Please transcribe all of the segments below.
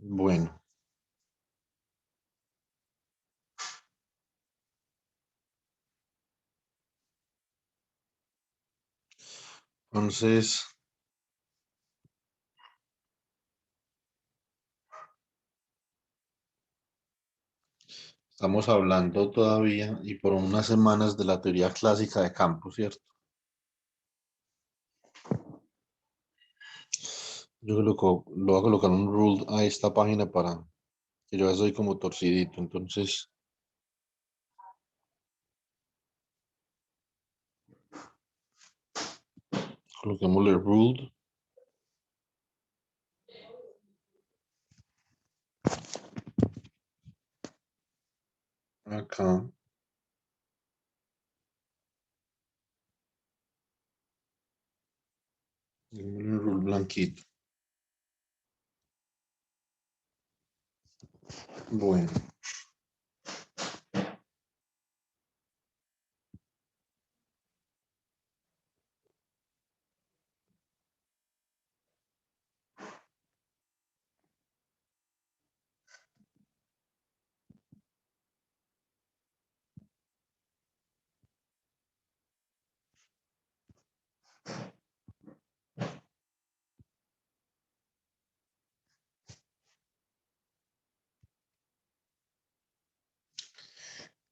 Bueno, entonces estamos hablando todavía y por unas semanas de la teoría clásica de campo, ¿cierto? Yo lo voy a colocar un rule a esta página para que yo ya soy como torcidito. Entonces, coloquémosle ruled acá. El rule blanquito. Bueno,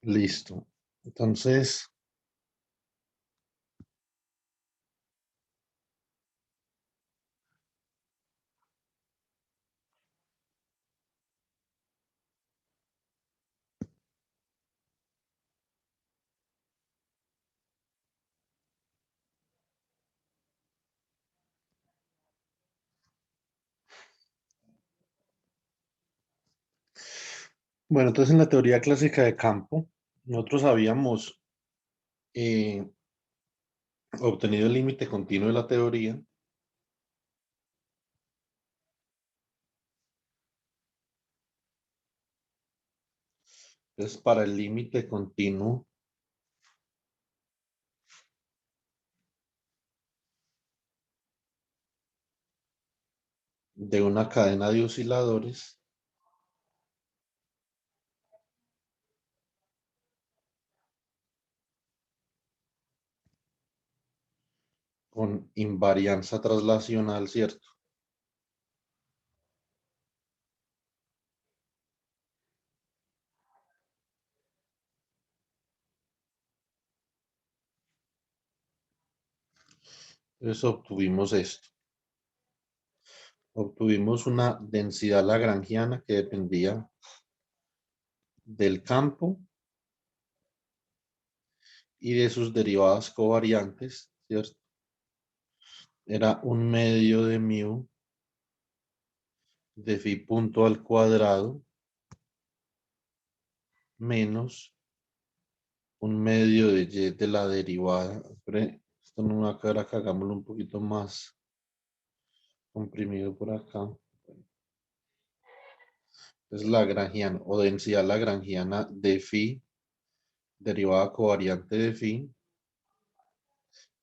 listo. Entonces, bueno, entonces en la teoría clásica de campo, nosotros habíamos eh, obtenido el límite continuo de la teoría. Entonces, para el límite continuo de una cadena de osciladores, con invarianza traslacional, ¿cierto? Entonces obtuvimos esto. Obtuvimos una densidad lagrangiana que dependía del campo y de sus derivadas covariantes, ¿cierto? Era un medio de mu de phi punto al cuadrado menos un medio de y de la derivada. Espere, esto no me va a quedar acá, hagámoslo un poquito más comprimido por acá. Es lagrangiano o densidad lagrangiana de phi, derivada covariante de phi,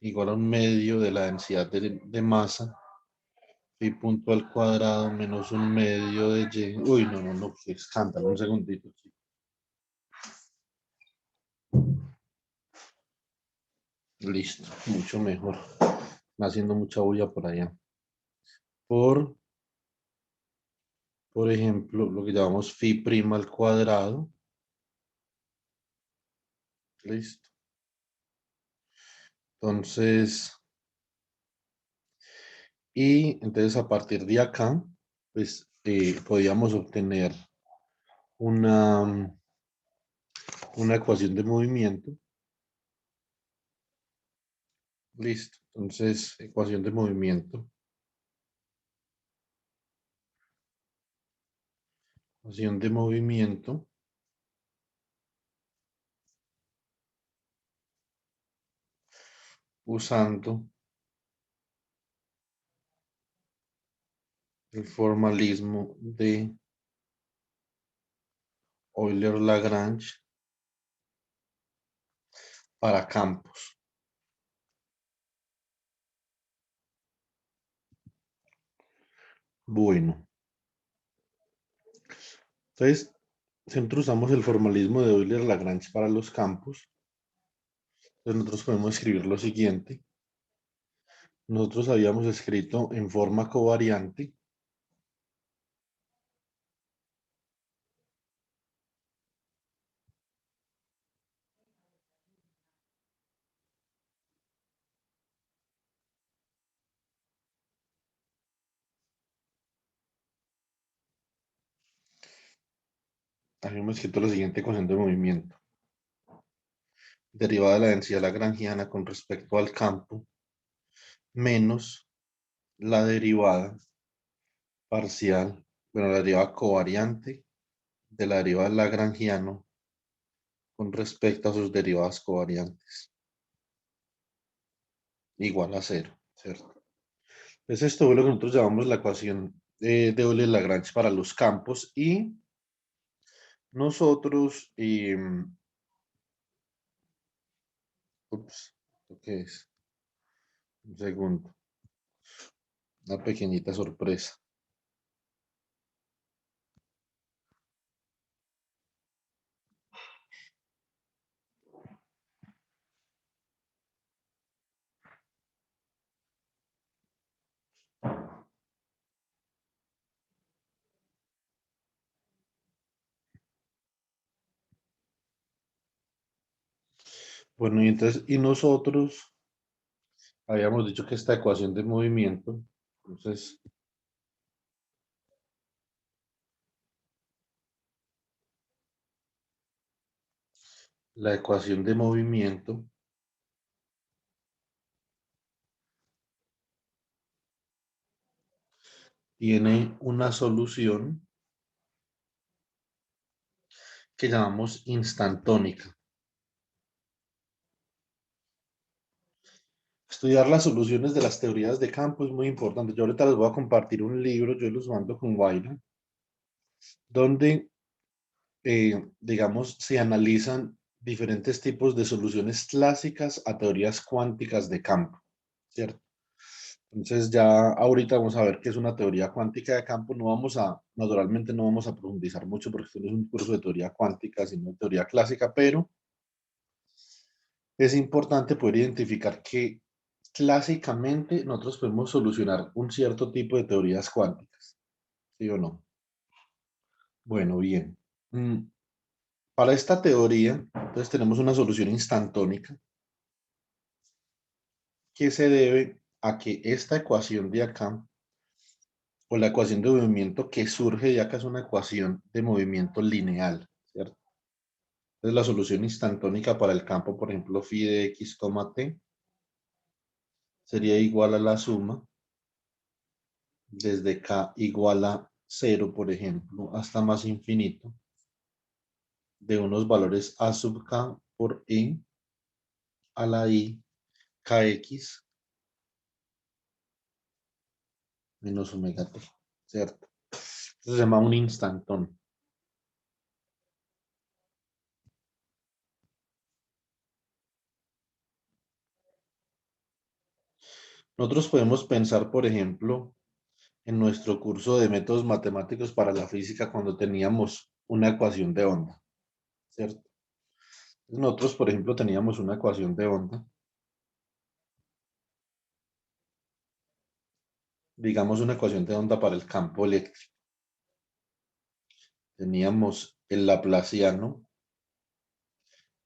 igual a un medio de la densidad de masa, phi punto al cuadrado menos un medio de y. Uy, no, no, no, qué escándalo, un segundito, chico. Listo, mucho mejor. Está haciendo mucha bulla por allá. Por, por ejemplo, lo que llamamos phi prima al cuadrado. Listo. Entonces, y entonces a partir de acá, pues podíamos obtener una, una ecuación de movimiento. Listo. Entonces, ecuación de movimiento. Ecuación de movimiento usando el formalismo de Euler-Lagrange para campos. Bueno, Entonces, siempre usamos el formalismo de Euler-Lagrange para los campos. Entonces, nosotros podemos escribir lo siguiente. Nosotros habíamos escrito en forma covariante habíamos escrito la siguiente ecuación de movimiento. Derivada de la densidad lagrangiana con respecto al campo menos la derivada parcial, bueno, la derivada covariante de la derivada del lagrangiano con respecto a sus derivadas covariantes, igual a cero, ¿cierto? Entonces esto es lo que nosotros llamamos la ecuación de Euler-Lagrange para los campos y nosotros, ups, ¿qué es? Un segundo, una pequeñita sorpresa. Bueno, y entonces, y nosotros habíamos dicho que esta ecuación de movimiento, entonces, la ecuación de movimiento tiene una solución que llamamos instantónica. Estudiar las soluciones de las teorías de campo es muy importante. Yo ahorita les voy a compartir un libro, yo los mando con Guaira, donde, digamos, se analizan diferentes tipos de soluciones clásicas a teorías cuánticas de campo, ¿cierto? Entonces ya ahorita vamos a ver qué es una teoría cuántica de campo. Naturalmente no vamos a profundizar mucho porque esto no es un curso de teoría cuántica, sino de teoría clásica, pero es importante poder identificar que clásicamente nosotros podemos solucionar un cierto tipo de teorías cuánticas, ¿sí o no? Bueno, bien. Mm, Para esta teoría, entonces tenemos una solución instantónica que se debe a que esta ecuación de acá, o la ecuación de movimiento que surge de acá, es una ecuación de movimiento lineal, ¿cierto? Entonces la solución instantónica para el campo, por ejemplo, phi de x, t, sería igual a la suma desde k igual a cero, por ejemplo, hasta más infinito, de unos valores a sub k por e a la i kx menos omega t, ¿cierto? Eso se llama un instantón. Nosotros podemos pensar, por ejemplo, en nuestro curso de métodos matemáticos para la física cuando teníamos una ecuación de onda, ¿cierto? Nosotros, por ejemplo, teníamos una ecuación de onda, digamos una ecuación de onda para el campo eléctrico. Teníamos el laplaciano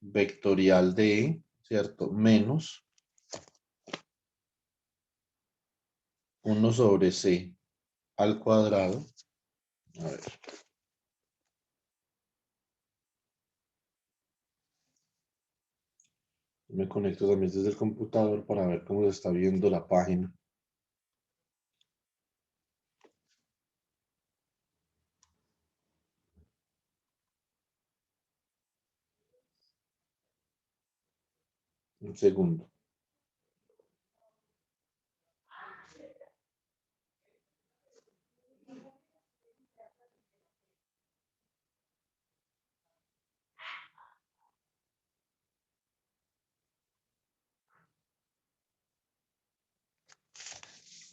vectorial de E, ¿cierto? Menos 1 sobre C al cuadrado. A ver, me conecto también desde el computador para ver cómo se está viendo la página. Un segundo.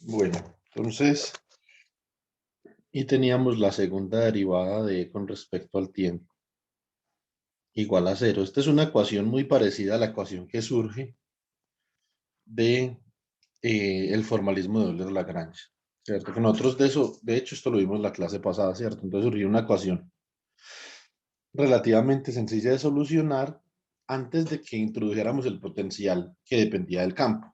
Bueno, entonces, Y teníamos la segunda derivada de E con respecto al tiempo, igual a cero. Esta es una ecuación muy parecida a la ecuación que surge de el formalismo de Euler-Lagrange, ¿cierto? Que nosotros de hecho, esto lo vimos en la clase pasada, ¿cierto? Entonces surgió una ecuación relativamente sencilla de solucionar antes de que introdujéramos el potencial que dependía del campo.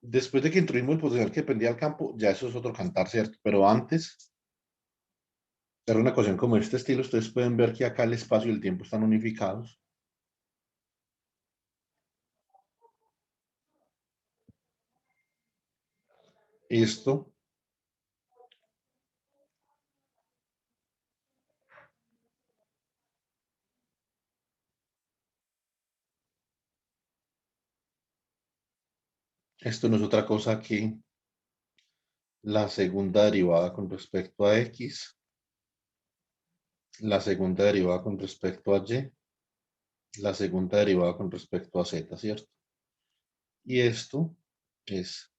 Después de que introducimos el potencial que dependía del campo, ya eso es otro cantar, ¿cierto? Pero antes era una ecuación como este estilo. Ustedes pueden ver que acá el espacio y el tiempo están unificados. Esto Esto no es otra cosa que la segunda derivada con respecto a X, la segunda derivada con respecto a Y, la segunda derivada con respecto a Z, ¿cierto? Y esto es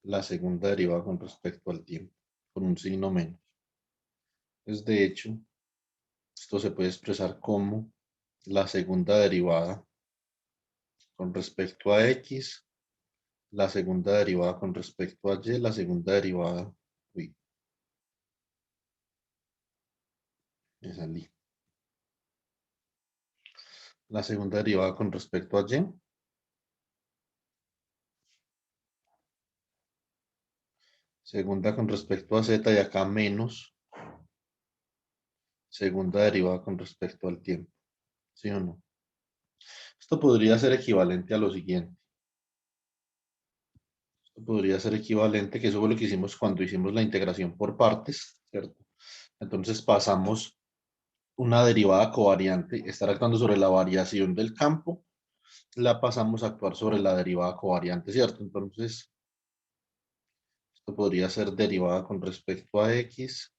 la segunda derivada con respecto al tiempo, con un signo menos. Es de hecho, esto se puede expresar como la segunda derivada con respecto a X, la segunda derivada con respecto a Y, la segunda derivada, uy, me salí. La segunda derivada con respecto a Y, segunda con respecto a Z y acá menos, segunda derivada con respecto al tiempo, ¿sí o no? Esto podría ser equivalente a lo siguiente. Esto podría ser equivalente, que eso fue lo que hicimos cuando hicimos la integración por partes, ¿cierto? Entonces pasamos una derivada covariante, estar actuando sobre la variación del campo, la pasamos a actuar sobre la derivada covariante, ¿cierto? Entonces, esto podría ser derivada con respecto a X,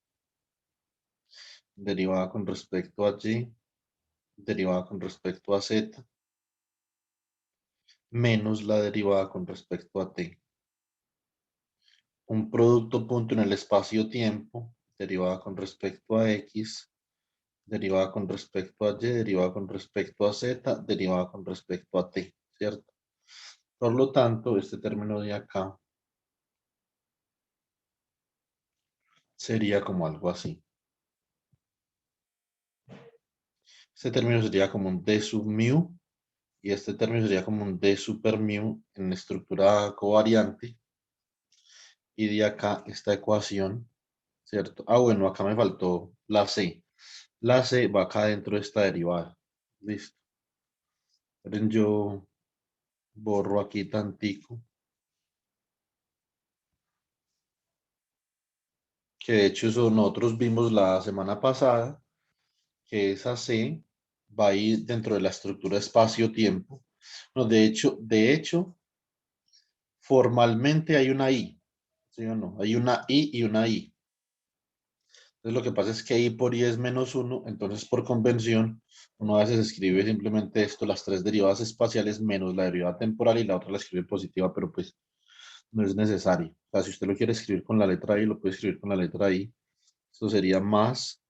derivada con respecto a Y, derivada con respecto a Z, menos la derivada con respecto a T. Un producto punto en el espacio-tiempo, derivada con respecto a X, derivada con respecto a Y, derivada con respecto a Z, derivada con respecto a T, ¿cierto? Por lo tanto, este término de acá sería como algo así. Este término sería como un D sub mu y este término sería como un D super mu en estructura covariante. Y de acá esta ecuación, ¿cierto? Ah, bueno, acá me faltó la C. La C va acá dentro de esta derivada. Listo. Miren, yo borro aquí tantico. Que de hecho eso nosotros vimos la semana pasada, que esa C va a ir dentro de la estructura espacio-tiempo. No, de hecho, formalmente hay una I, ¿sí o no? Hay una I y una I. Entonces lo que pasa es que I por I es menos uno, entonces por convención uno a veces escribe simplemente esto, las tres derivadas espaciales menos la derivada temporal y la otra la escribe positiva, pero pues no es necesario. O sea, si usted lo quiere escribir con la letra I, lo puede escribir con la letra I. Esto sería más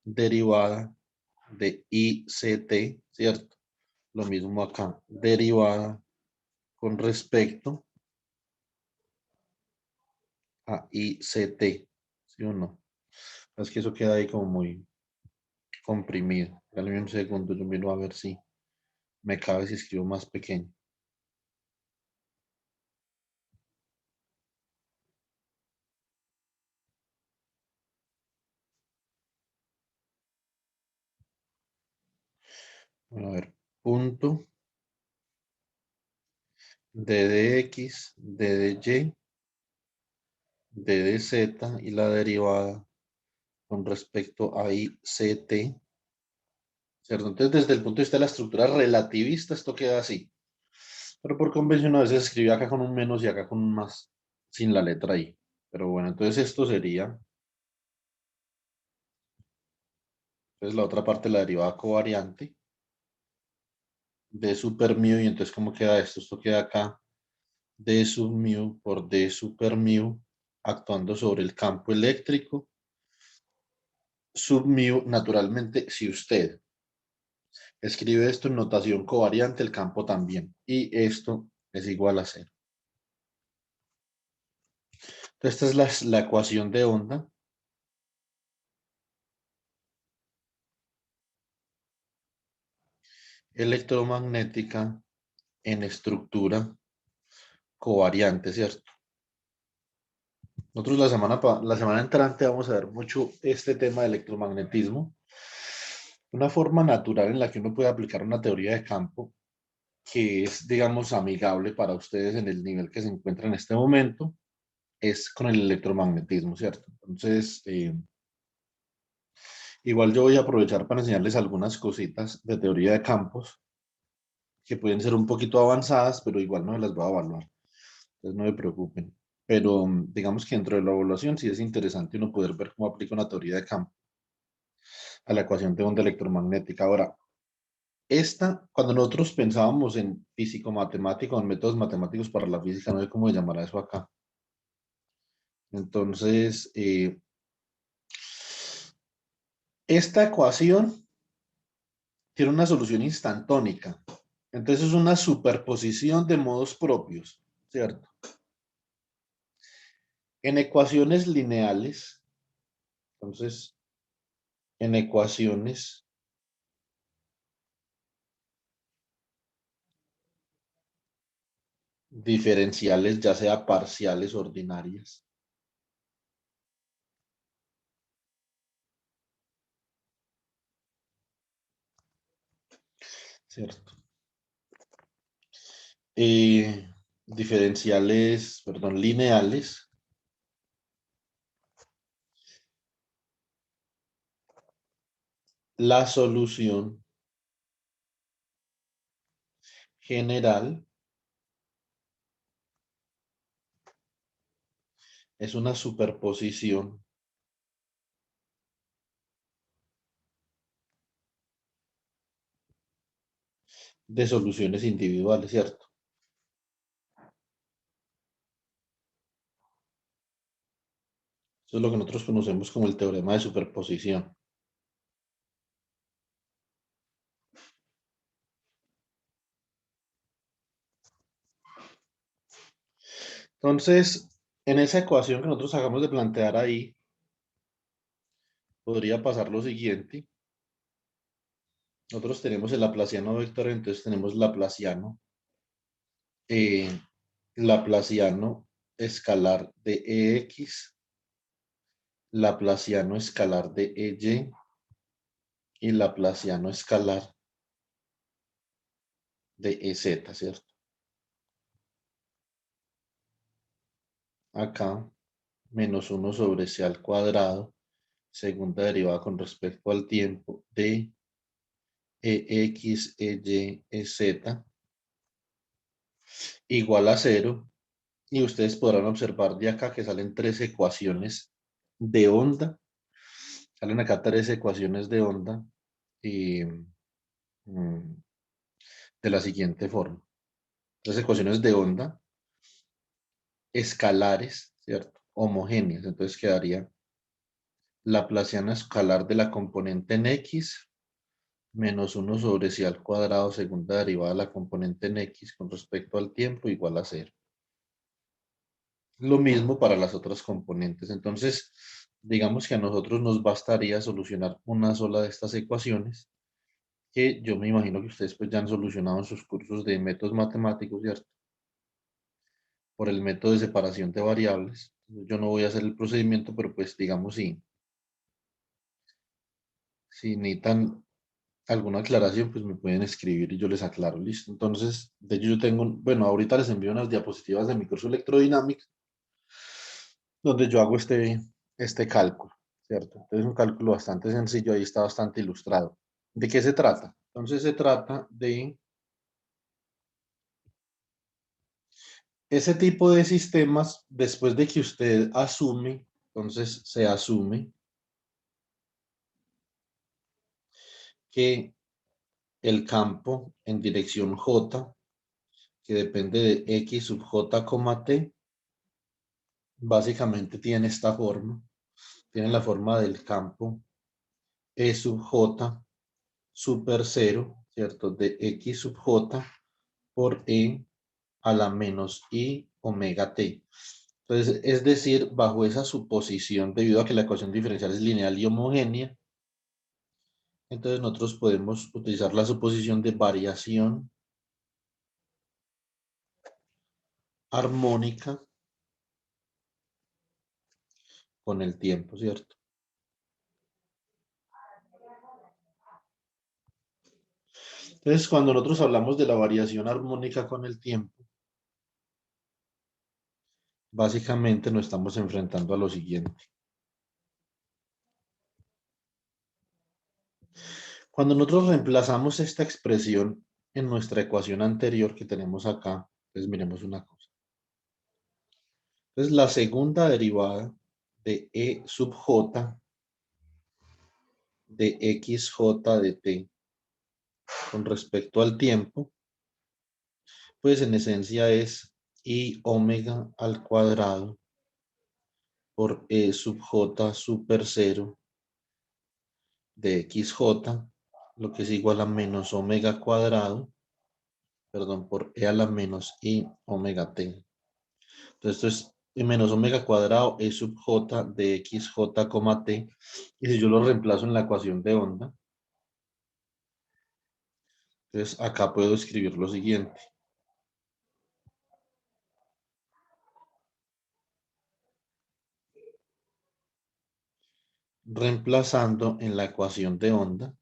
derivada de ICT, ¿cierto? Lo mismo acá, derivada con respecto a ICT, ¿sí o no? Es que eso queda ahí como muy comprimido. Dale un segundo, yo miro a ver si me cabe si escribo más pequeño. Bueno, a ver, punto d de x, d de y, d de z y la derivada con respecto a ICT, ¿cierto? Entonces, desde el punto de vista de la estructura relativista, esto queda así. Pero por convención a veces escribí acá con un menos y acá con un más, sin la letra I. Pero bueno, entonces esto sería, entonces la otra parte, la derivada covariante de super mu, y entonces ¿cómo queda esto? Esto queda acá, d sub mu por d super mu actuando sobre el campo eléctrico, sub mu, naturalmente, si usted escribe esto en notación covariante, el campo también. Y esto es igual a cero. Entonces, esta es la ecuación de onda. Electromagnética en estructura covariante, ¿cierto? Nosotros la semana entrante vamos a ver mucho este tema de electromagnetismo. Una forma natural en la que uno puede aplicar una teoría de campo que es, digamos, amigable para ustedes en el nivel que se encuentra en este momento, es con el electromagnetismo, ¿cierto? Entonces, igual yo voy a aprovechar para enseñarles algunas cositas de teoría de campos que pueden ser un poquito avanzadas, pero igual no las voy a evaluar. Entonces no me preocupen. Pero digamos que dentro de la evaluación sí es interesante uno poder ver cómo aplica una teoría de campo a la ecuación de onda electromagnética. Ahora, cuando nosotros pensábamos en físico-matemática o en métodos matemáticos para la física, no sé cómo se llamará eso acá. Entonces, esta ecuación tiene una solución instantónica. Entonces es una superposición de modos propios, ¿cierto? En ecuaciones lineales, entonces, en ecuaciones diferenciales, ya sea parciales o ordinarias, ¿cierto? Diferenciales, perdón, lineales, la solución general es una superposición de soluciones individuales, ¿cierto? Eso es lo que nosotros conocemos como el teorema de superposición. Entonces, en esa ecuación que nosotros acabamos de plantear ahí, podría pasar lo siguiente. Nosotros tenemos el laplaciano vector, entonces tenemos eh, laplaciano escalar de EX, laplaciano escalar de EY y laplaciano escalar de EZ, ¿cierto? Acá, menos 1 sobre C al cuadrado, segunda derivada con respecto al tiempo de EX, EY, EZ, igual a cero. Y ustedes podrán observar de acá que salen tres ecuaciones de onda. Salen acá tres ecuaciones de onda y, de la siguiente forma. Tres ecuaciones de onda escalares, ¿cierto? Homogéneas. Entonces quedaría laplaciano escalar de la componente en X menos 1 sobre C al cuadrado, segunda derivada de la componente en X con respecto al tiempo, igual a cero. Lo mismo para las otras componentes. Entonces, digamos que a nosotros nos bastaría solucionar una sola de estas ecuaciones, que yo me imagino que ustedes pues ya han solucionado en sus cursos de métodos matemáticos, ¿cierto? Por el método de separación de variables. Yo no voy a hacer el procedimiento, pero pues digamos si necesitan alguna aclaración, pues me pueden escribir y yo les aclaro, listo. Entonces, de hecho yo tengo, bueno, ahorita les envío unas diapositivas de mi curso electrodinámica, donde yo hago este cálculo, ¿cierto? Entonces es un cálculo bastante sencillo, ahí está bastante ilustrado. ¿De qué se trata? Entonces se trata de ese tipo de sistemas, después de que usted asume, entonces se asume que el campo en dirección J, que depende de X sub J, T, básicamente tiene esta forma. Tiene la forma del campo E sub J super 0, ¿cierto? De X sub J por E a la menos I omega T. Entonces, es decir, bajo esa suposición, debido a que la ecuación diferencial es lineal y homogénea, entonces nosotros podemos utilizar la suposición de variación armónica con el tiempo, ¿cierto? Entonces, cuando nosotros hablamos de la variación armónica con el tiempo, básicamente nos estamos enfrentando a lo siguiente. Cuando nosotros reemplazamos esta expresión en nuestra ecuación anterior que tenemos acá, entonces miremos una cosa. Entonces, la segunda derivada de E sub J de XJ de T con respecto al tiempo, pues en esencia es I omega al cuadrado por E sub J super 0 de XJ, lo que es igual a menos omega cuadrado, perdón, por E a la menos I omega T. Entonces esto es menos omega cuadrado E sub J de XJ, T. Y si yo lo reemplazo en la ecuación de onda, entonces acá puedo escribir lo siguiente. Reemplazando en la ecuación de onda,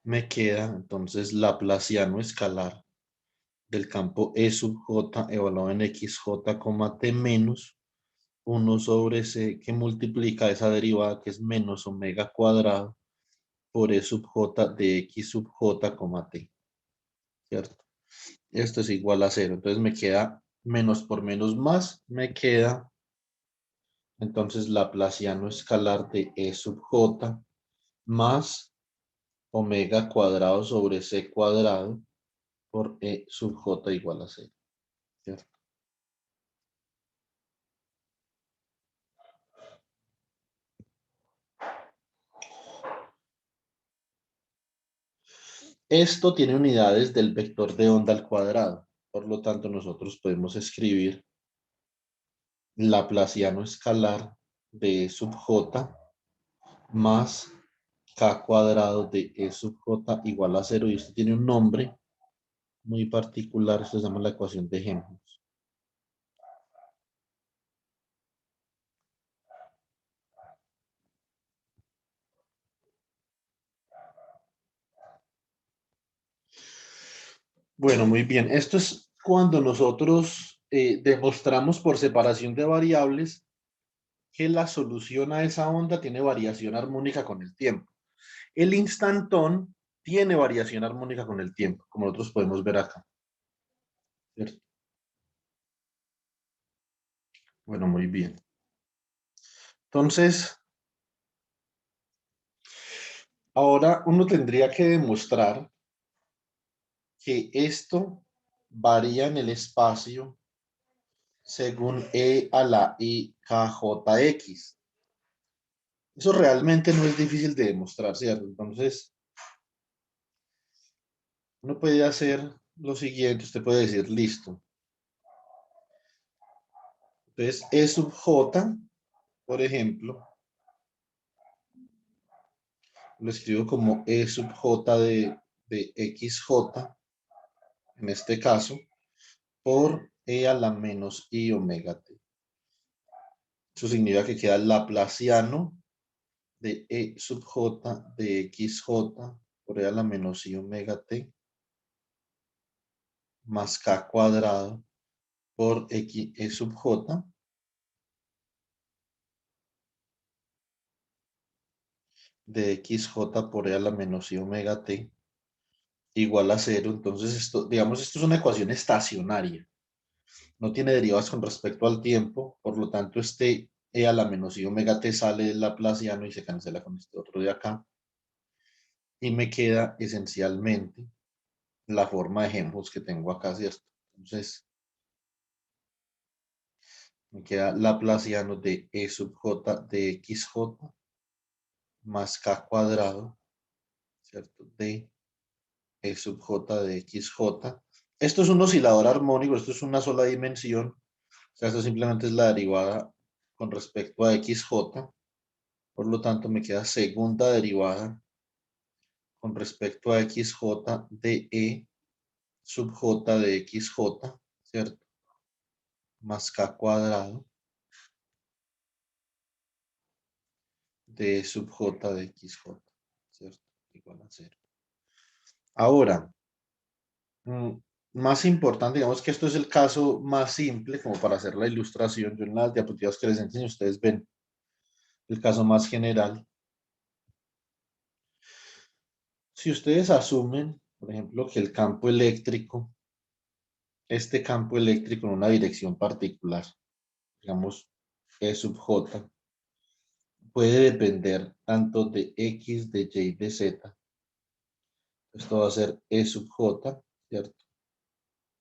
me queda entonces laplaciano escalar del campo E sub J evaluado en XJ, T menos 1 sobre C que multiplica esa derivada que es menos omega cuadrado por E sub J de X sub J, T. ¿Cierto? Esto es igual a 0. Entonces me queda menos por menos más, me queda entonces laplaciano escalar de E sub J más omega cuadrado sobre C cuadrado por E sub J igual a 0. ¿Cierto? Esto tiene unidades del vector de onda al cuadrado. Por lo tanto, nosotros podemos escribir laplaciano escalar de E sub J más K cuadrado de E sub J igual a 0. Y esto tiene un nombre muy particular. Esto se llama la ecuación de Helmholtz. Bueno, muy bien. Esto es cuando nosotros demostramos por separación de variables que la solución a esa onda tiene variación armónica con el tiempo. El instantón tiene variación armónica con el tiempo, como nosotros podemos ver acá. ¿Cierto? Bueno, muy bien. Entonces, ahora uno tendría que demostrar que esto varía en el espacio según E a la I KJX. Eso realmente no es difícil de demostrar, ¿cierto? Entonces, uno puede hacer lo siguiente, usted puede decir, listo. Entonces, E sub J, por ejemplo, lo escribo como E sub J de XJ, en este caso, por E a la menos I omega T. Eso significa que queda laplaciano de E sub J de XJ por E a la menos I omega T más K cuadrado por X E sub J de XJ por E a la menos I omega T igual a 0. Entonces, esto, digamos, esto es una ecuación estacionaria. No tiene derivadas con respecto al tiempo, por lo tanto, este E a la menos I omega T sale del laplaciano y se cancela con este otro de acá. Y me queda esencialmente la forma de Helmholtz que tengo acá, ¿cierto? Entonces, me queda Laplaciano de E sub J de XJ más K cuadrado, ¿cierto? De E sub J de XJ. Esto es un oscilador armónico, esto es una sola dimensión. O sea, esto simplemente es la derivada con respecto a XJ. Por lo tanto, me queda segunda derivada con respecto a XJ de E sub J de XJ, ¿cierto? Más K cuadrado de E sub J de XJ, ¿cierto? Igual a 0. Ahora, más importante, digamos que esto es el caso más simple, como para hacer la ilustración. Yo en las diapositivas que les enseño, ustedes ven el caso más general. Si ustedes asumen, por ejemplo, que el campo eléctrico, este campo eléctrico en una dirección particular, digamos, E sub J, puede depender tanto de X, de Y, de Z. Esto va a ser E sub J, ¿cierto?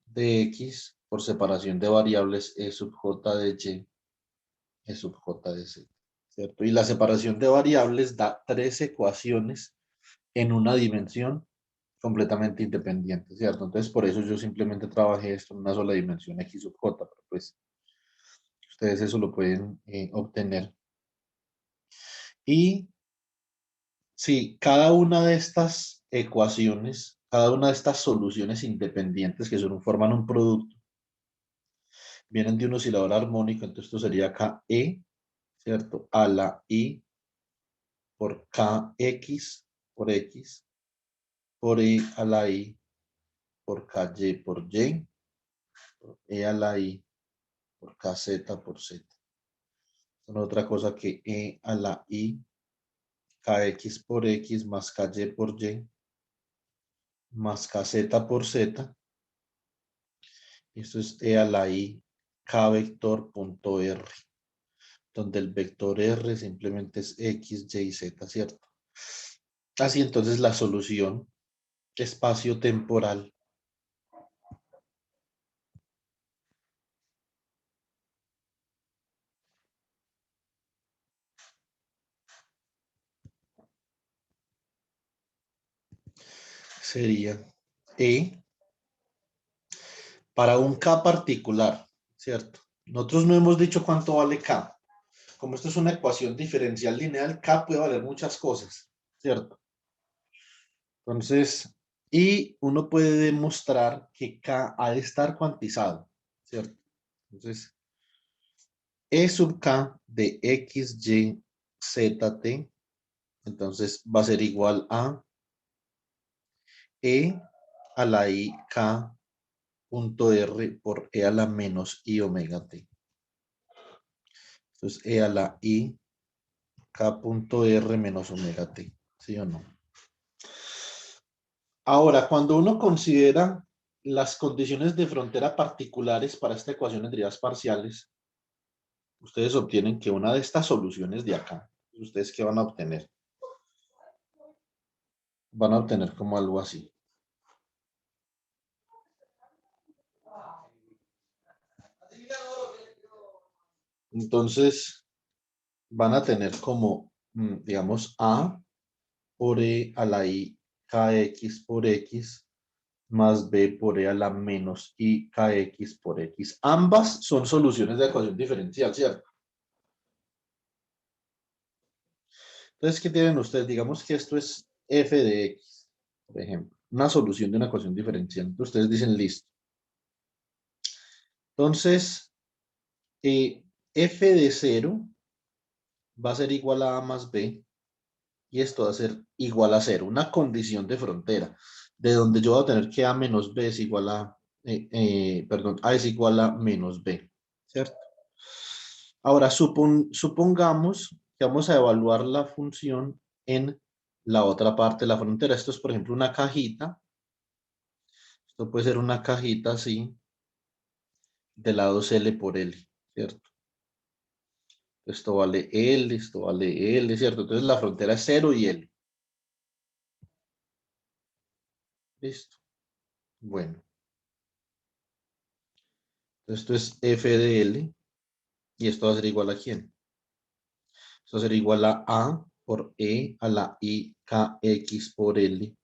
De X por separación de variables E sub J de Y, E sub J de Z, ¿cierto? Y la separación de variables da tres ecuaciones en una dimensión completamente independiente, ¿cierto? Entonces, por eso yo simplemente trabajé esto en una sola dimensión X sub J, pero pues ustedes eso lo pueden obtener. Y si cada una de estas ecuaciones, cada una de estas soluciones independientes que forman un producto, vienen de un oscilador armónico, entonces esto sería acá E, ¿cierto? A la I por KX por X, por E a la I por KY por Y, por E a la I por KZ por Z. Son otra cosa que E a la I, KX por X más KY por Y, más KZ por Z. Esto es E a la I, K vector punto R, donde el vector R simplemente es X, Y, Z, ¿cierto? Así entonces la solución espacio-temporal sería E para un K particular, ¿cierto? Nosotros no hemos dicho cuánto vale K. Como esto es una ecuación diferencial lineal, K puede valer muchas cosas, ¿cierto? Entonces, y uno puede demostrar que K ha de estar cuantizado, ¿cierto? Entonces, E sub K de X, Y, Z, T, entonces va a ser igual a E a la I K punto R por E a la menos I omega T. Entonces, E a la I K punto R menos omega T, ¿sí o no? Ahora, cuando uno considera las condiciones de frontera particulares para esta ecuación en derivadas parciales, ustedes obtienen que una de estas soluciones de acá, ¿ustedes qué van a obtener? Van a obtener como algo así. Entonces, van a tener como, digamos, A por E a la I KX por X más B por E a la menos I KX por X. Ambas son soluciones de ecuación diferencial, ¿cierto? Entonces, ¿qué tienen ustedes? Digamos que esto es f de x, por ejemplo, una solución de una ecuación diferencial. Entonces, ustedes dicen listo. Entonces, f de 0 va a ser igual a más b y esto va a ser igual a 0, una condición de frontera, de donde yo voy a tener que a menos b es igual a, perdón, a es igual a menos b, ¿cierto? Ahora, supongamos que vamos a evaluar la función en la otra parte de la frontera. Esto es, por ejemplo, una cajita. Esto puede ser una cajita así, de lados L por L, ¿cierto? Esto vale L, esto vale L, ¿cierto? Entonces la frontera es 0 y L. Listo. Bueno, esto es f de L y esto va a ser igual a ¿quién? Esto va a ser igual a por E a la I kx por L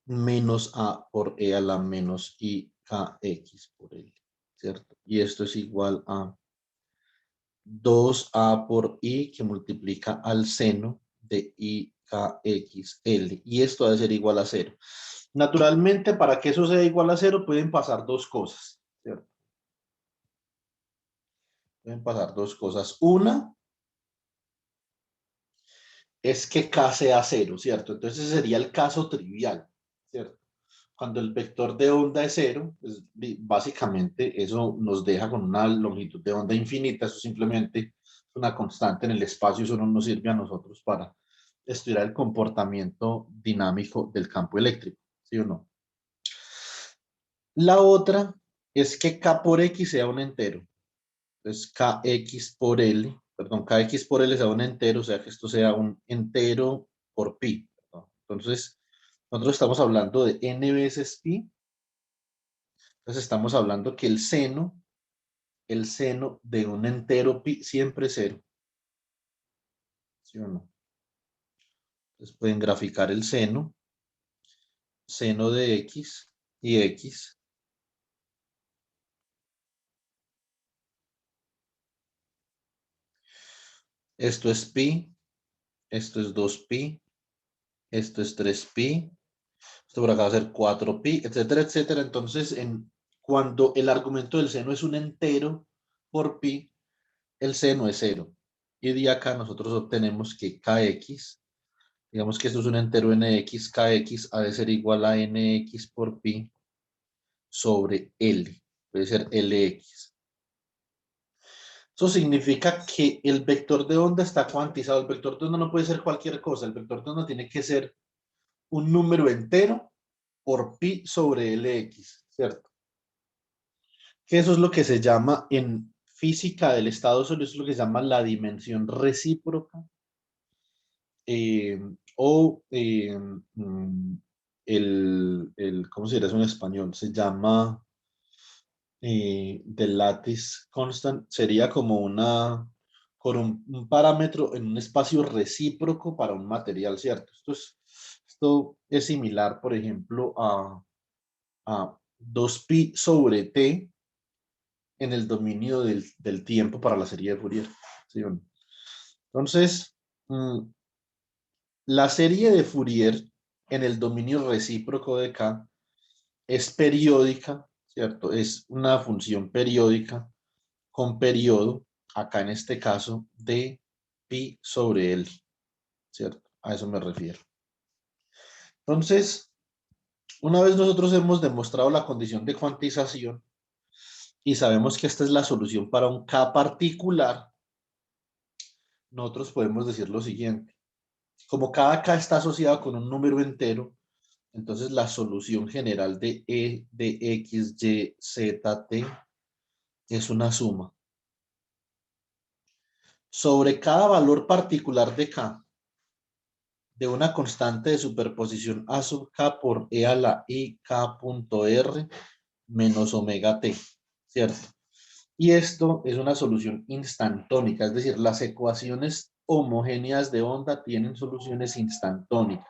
menos A por E a la menos I kx por L, ¿cierto? Y esto es igual a 2A por I que multiplica al seno de I kx L. Y esto debe ser igual a 0. Naturalmente, para que eso sea igual a 0, pueden pasar dos cosas, ¿cierto? Pueden pasar dos cosas. Una es que K sea 0, ¿cierto? Entonces ese sería el caso trivial, ¿cierto? Cuando el vector de onda es 0, pues básicamente eso nos deja con una longitud de onda infinita. Eso simplemente es una constante en el espacio. Eso no nos sirve a nosotros para estudiar el comportamiento dinámico del campo eléctrico, ¿sí o no? La otra es que K por X sea un entero. Entonces Kx por L, perdón, Kx por L sea un entero, o sea que esto sea un entero por pi, ¿no? Entonces, nosotros estamos hablando de n veces pi. Entonces estamos hablando que el seno de un entero pi siempre es cero, ¿sí o no? Entonces pueden graficar el seno de x y x. Esto es pi, esto es 2pi, esto es 3pi, esto por acá va a ser 4pi, etcétera, etcétera. Entonces, cuando el argumento del seno es un entero por pi, el seno es cero. Y de acá nosotros obtenemos que kx, digamos que esto es un entero nx, kx ha de ser igual a nx por pi sobre L. Puede ser Lx. Eso significa que el vector de onda está cuantizado. El vector de onda no puede ser cualquier cosa. El vector de onda tiene que ser un número entero por pi sobre Lx, ¿cierto? Que eso es lo que se llama en física del estado sólido, eso es lo que se llama la dimensión recíproca, eh, o ¿cómo se diría eso en español? Se llama del lattice constant, sería como con un parámetro en un espacio recíproco para un material, ¿cierto? Esto es similar, por ejemplo, a 2pi sobre t en el dominio del tiempo para la serie de Fourier, ¿sí o no? Entonces, mm, la serie de Fourier en el dominio recíproco de K es periódica, ¿cierto? Es una función periódica con periodo, acá en este caso, de pi sobre L, ¿cierto? A eso me refiero. Entonces, una vez nosotros hemos demostrado la condición de cuantización y sabemos que esta es la solución para un K particular, nosotros podemos decir lo siguiente. Como cada K está asociado con un número entero, entonces la solución general de E de X, Y, Z, T es una suma sobre cada valor particular de K de una constante de superposición A sub K por E a la I K punto R menos omega T, ¿cierto? Y esto es una solución instantónica, es decir, las ecuaciones homogéneas de onda tienen soluciones instantónicas.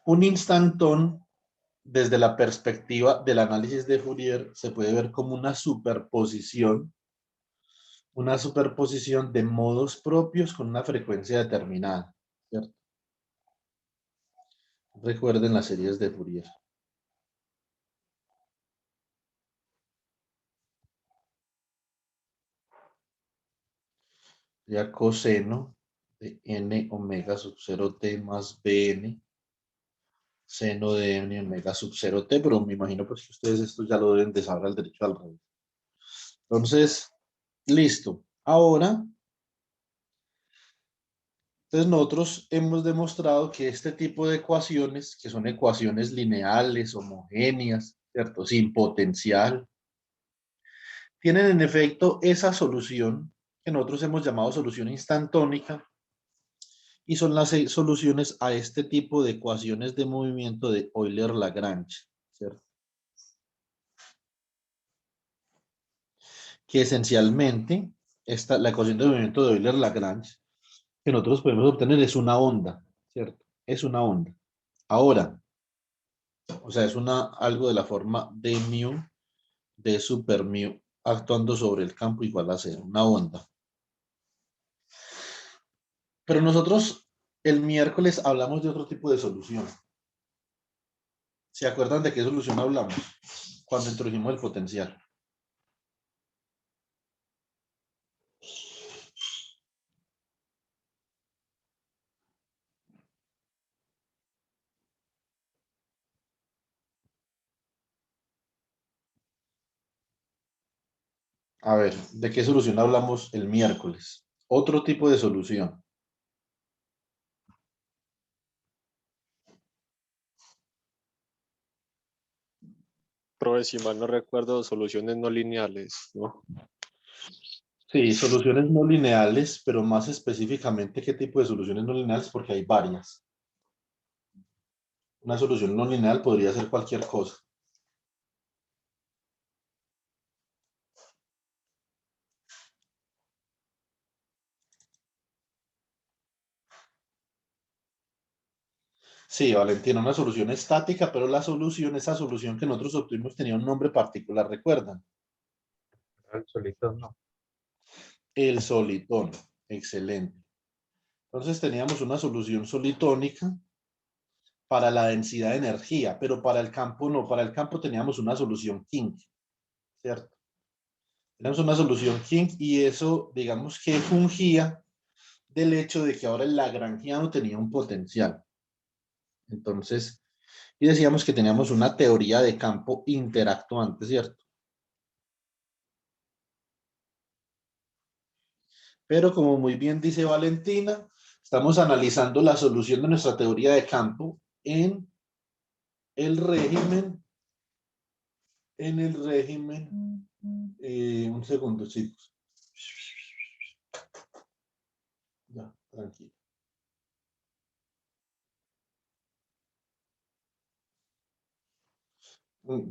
Un instantón, desde la perspectiva del análisis de Fourier, se puede ver como una superposición de modos propios con una frecuencia determinada, ¿cierto? Recuerden las series de Fourier. Ya coseno de n omega sub 0 t más bn seno de n omega sub 0 t, pero me imagino pues que ustedes esto ya lo deben de saber al derecho al revés. Entonces, listo. Ahora Entonces nosotros hemos demostrado que este tipo de ecuaciones, que son ecuaciones lineales, homogéneas, ¿cierto? Sin potencial, tienen en efecto esa solución que nosotros hemos llamado solución instantónica y son las soluciones a este tipo de ecuaciones de movimiento de Euler-Lagrange, ¿cierto? Que esencialmente la ecuación de movimiento de Euler-Lagrange que nosotros podemos obtener es una onda, ¿cierto? Es una onda. Ahora, o sea, es algo de la forma de mu, de super mu, actuando sobre el campo igual a cero, una onda. Pero nosotros el miércoles hablamos de otro tipo de solución. ¿Se acuerdan de qué solución hablamos? Cuando introdujimos el potencial. A ver, ¿de qué solución hablamos el miércoles? Otro tipo de solución. Profe, si mal no recuerdo, soluciones no lineales, ¿no? Sí, soluciones no lineales, pero más específicamente, ¿qué tipo de soluciones no lineales? Porque hay varias. Una solución no lineal podría ser cualquier cosa. Sí, Valentina, una solución estática, pero esa solución que nosotros obtuvimos tenía un nombre particular, ¿recuerdan? El solito no. El solitón. Excelente. Entonces teníamos una solución solitónica para la densidad de energía, pero para el campo no, para el campo teníamos una solución King, ¿cierto? Teníamos una solución King y eso, digamos que fungía del hecho de que ahora el lagrangiano tenía un potencial. Entonces, y decíamos que teníamos una teoría de campo interactuante, ¿cierto? Pero como muy bien dice Valentina, estamos analizando la solución de nuestra teoría de campo el régimen, en el régimen, un segundo, chicos. Ya, tranquilo.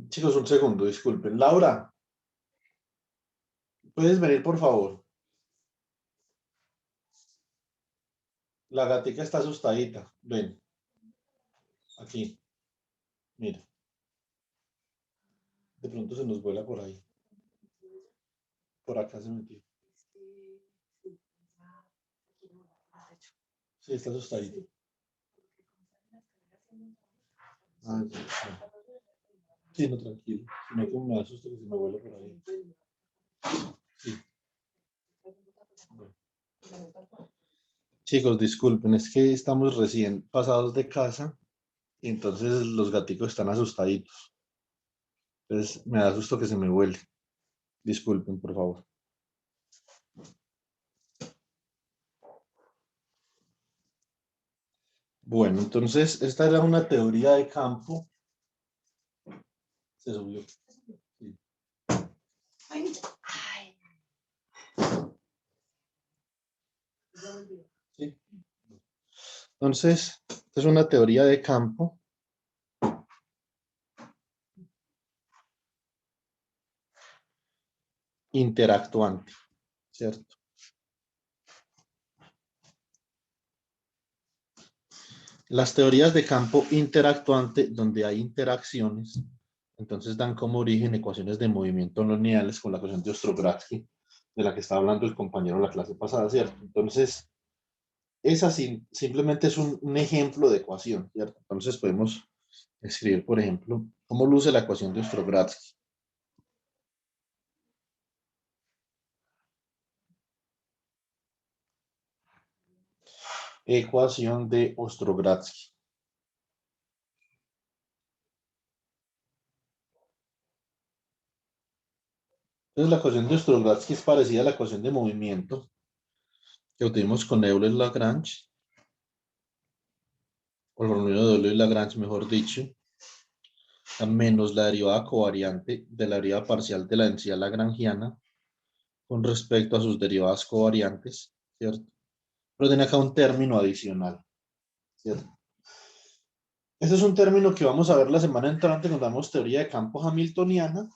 Chicos, un segundo, disculpen. Laura, ¿puedes venir, por favor? La gatica está asustadita. Ven, aquí. Mira, de pronto se nos vuela por ahí. Por acá se metió. Sí, está asustadita. Ah, ya, ya. Sí, no, tranquilo. Si no, que me asusta que se me vuela por ahí. Sí. Bueno. Chicos, disculpen, es que estamos recién pasados de casa y entonces los gaticos están asustaditos. Entonces me da susto que se me vuele. Disculpen, por favor. Bueno, entonces esta era una teoría de campo. Se subió. Sí. Sí. Entonces, esta es una teoría de campo interactuante, ¿cierto? Las teorías de campo interactuante, donde hay interacciones, entonces dan como origen ecuaciones de movimiento no lineales con la ecuación de Ostrogradsky, de la que estaba hablando el compañero en la clase pasada, ¿cierto? Entonces, esa simplemente es un ejemplo de ecuación, ¿cierto? Entonces podemos escribir, por ejemplo, cómo luce la ecuación de Ostrogradsky. Ecuación de Ostrogradsky. Entonces la ecuación de Ostrogradsky es parecida a la ecuación de movimiento que obtuvimos con Euler-Lagrange, o el polinomio de Euler y Lagrange, mejor dicho, menos la derivada covariante de la derivada parcial de la densidad lagrangiana con respecto a sus derivadas covariantes, ¿cierto? Pero tiene acá un término adicional, ¿cierto? Este es un término que vamos a ver la semana entrante cuando damos teoría de campo hamiltoniana,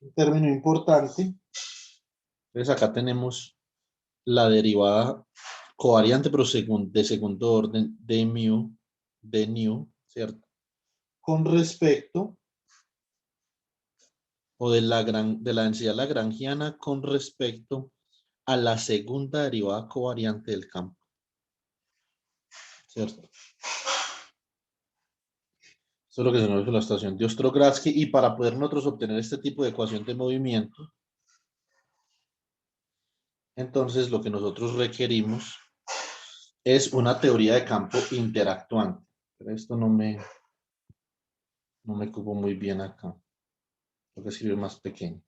un término importante. Entonces acá tenemos la derivada covariante, pero de segundo orden de mu, de nu, ¿cierto? Con respecto, o de la densidad lagrangiana con respecto a la segunda derivada covariante del campo, ¿cierto? Esto es lo que se conoce como la estación de Ostrogradski, y para poder nosotros obtener este tipo de ecuación de movimiento, entonces lo que nosotros requerimos es una teoría de campo interactuante. Pero esto no me cupo muy bien acá. Tengo que escribir más pequeño.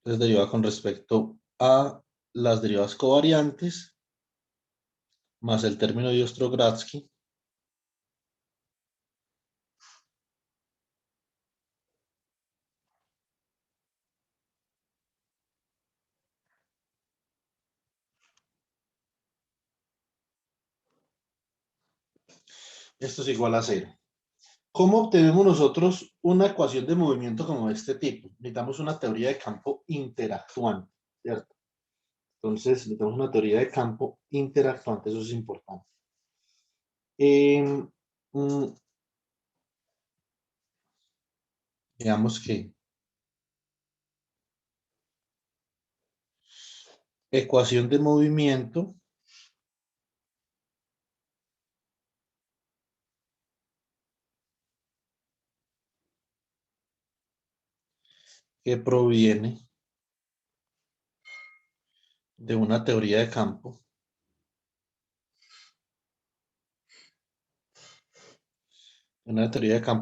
Entonces derivada con respecto a las derivadas covariantes más el término de Ostrogradski esto es igual a 0. ¿Cómo obtenemos nosotros una ecuación de movimiento como de este tipo? Necesitamos una teoría de campo interactuante, ¿cierto? Entonces, necesitamos una teoría de campo interactuante, eso es importante. Digamos que ecuación de movimiento que proviene de una teoría de campo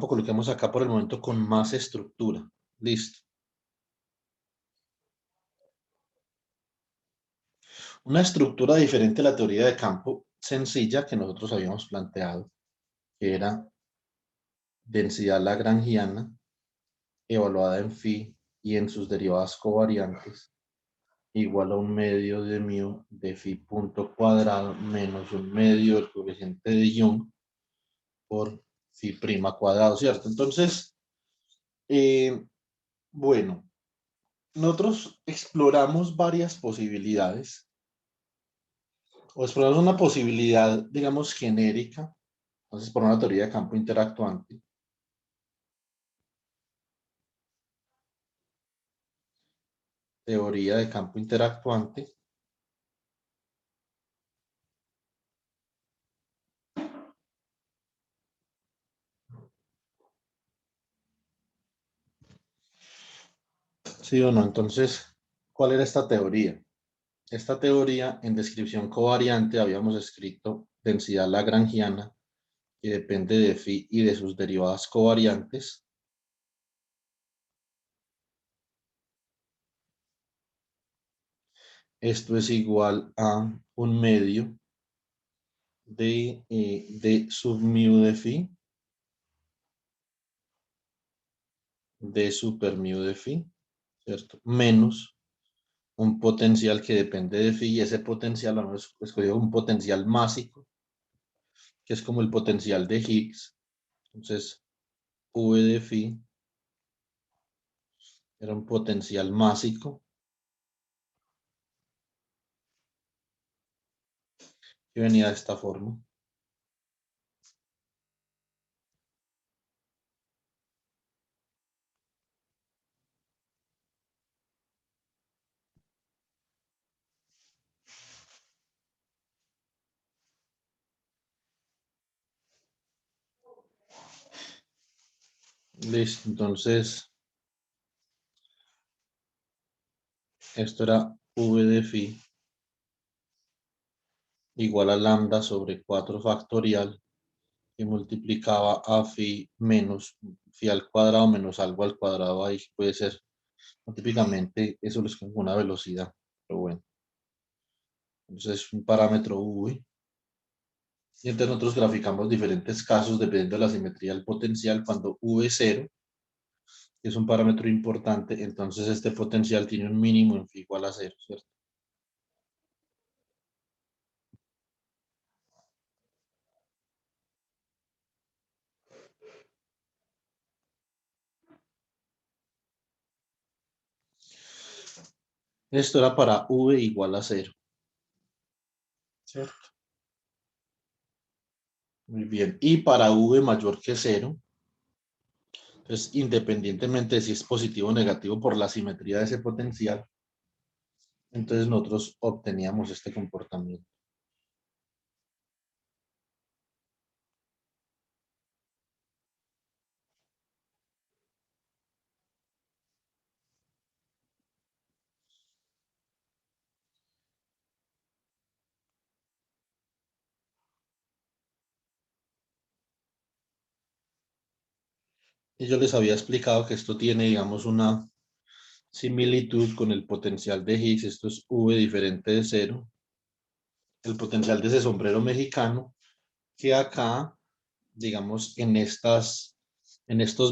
coloquemos acá por el momento con más estructura. Listo. Una estructura diferente a la teoría de campo sencilla que nosotros habíamos planteado, que era densidad lagrangiana evaluada en phi y en sus derivadas covariantes igual a un medio de mu de phi punto cuadrado menos un medio del coeficiente de Young por phi prima cuadrado, ¿cierto? Entonces, bueno, nosotros exploramos varias posibilidades, o exploramos una posibilidad, digamos, genérica, entonces por una teoría de campo interactuante. Teoría de campo interactuante. ¿Sí o no? Entonces, ¿cuál era esta teoría? Esta teoría, en descripción covariante, habíamos escrito densidad lagrangiana, que depende de phi y de sus derivadas covariantes. Esto es igual a un medio de sub mu de phi, de super mu de phi, ¿cierto? Menos un potencial que depende de phi, y ese potencial, vamos a escoger un potencial másico, que es como el potencial de Higgs. Entonces, V de phi era un potencial másico que venía de esta forma. Listo, entonces esto era V de phi igual a lambda sobre 4 factorial, que multiplicaba a phi menos phi al cuadrado menos algo al cuadrado, ahí puede ser. Típicamente eso es con una velocidad, pero bueno. Entonces es un parámetro V. Y entonces nosotros graficamos diferentes casos dependiendo de la simetría del potencial. Cuando V es 0, que es un parámetro importante, entonces este potencial tiene un mínimo en phi igual a 0, ¿cierto? Esto era para V igual a 0, ¿cierto? Muy bien. Y para V mayor que 0, entonces independientemente de si es positivo o negativo por la simetría de ese potencial, entonces nosotros obteníamos este comportamiento. Y yo les había explicado que esto tiene, digamos, una similitud con el potencial de Higgs. Esto es V diferente de 0. El potencial de ese sombrero mexicano, que acá, digamos, en estos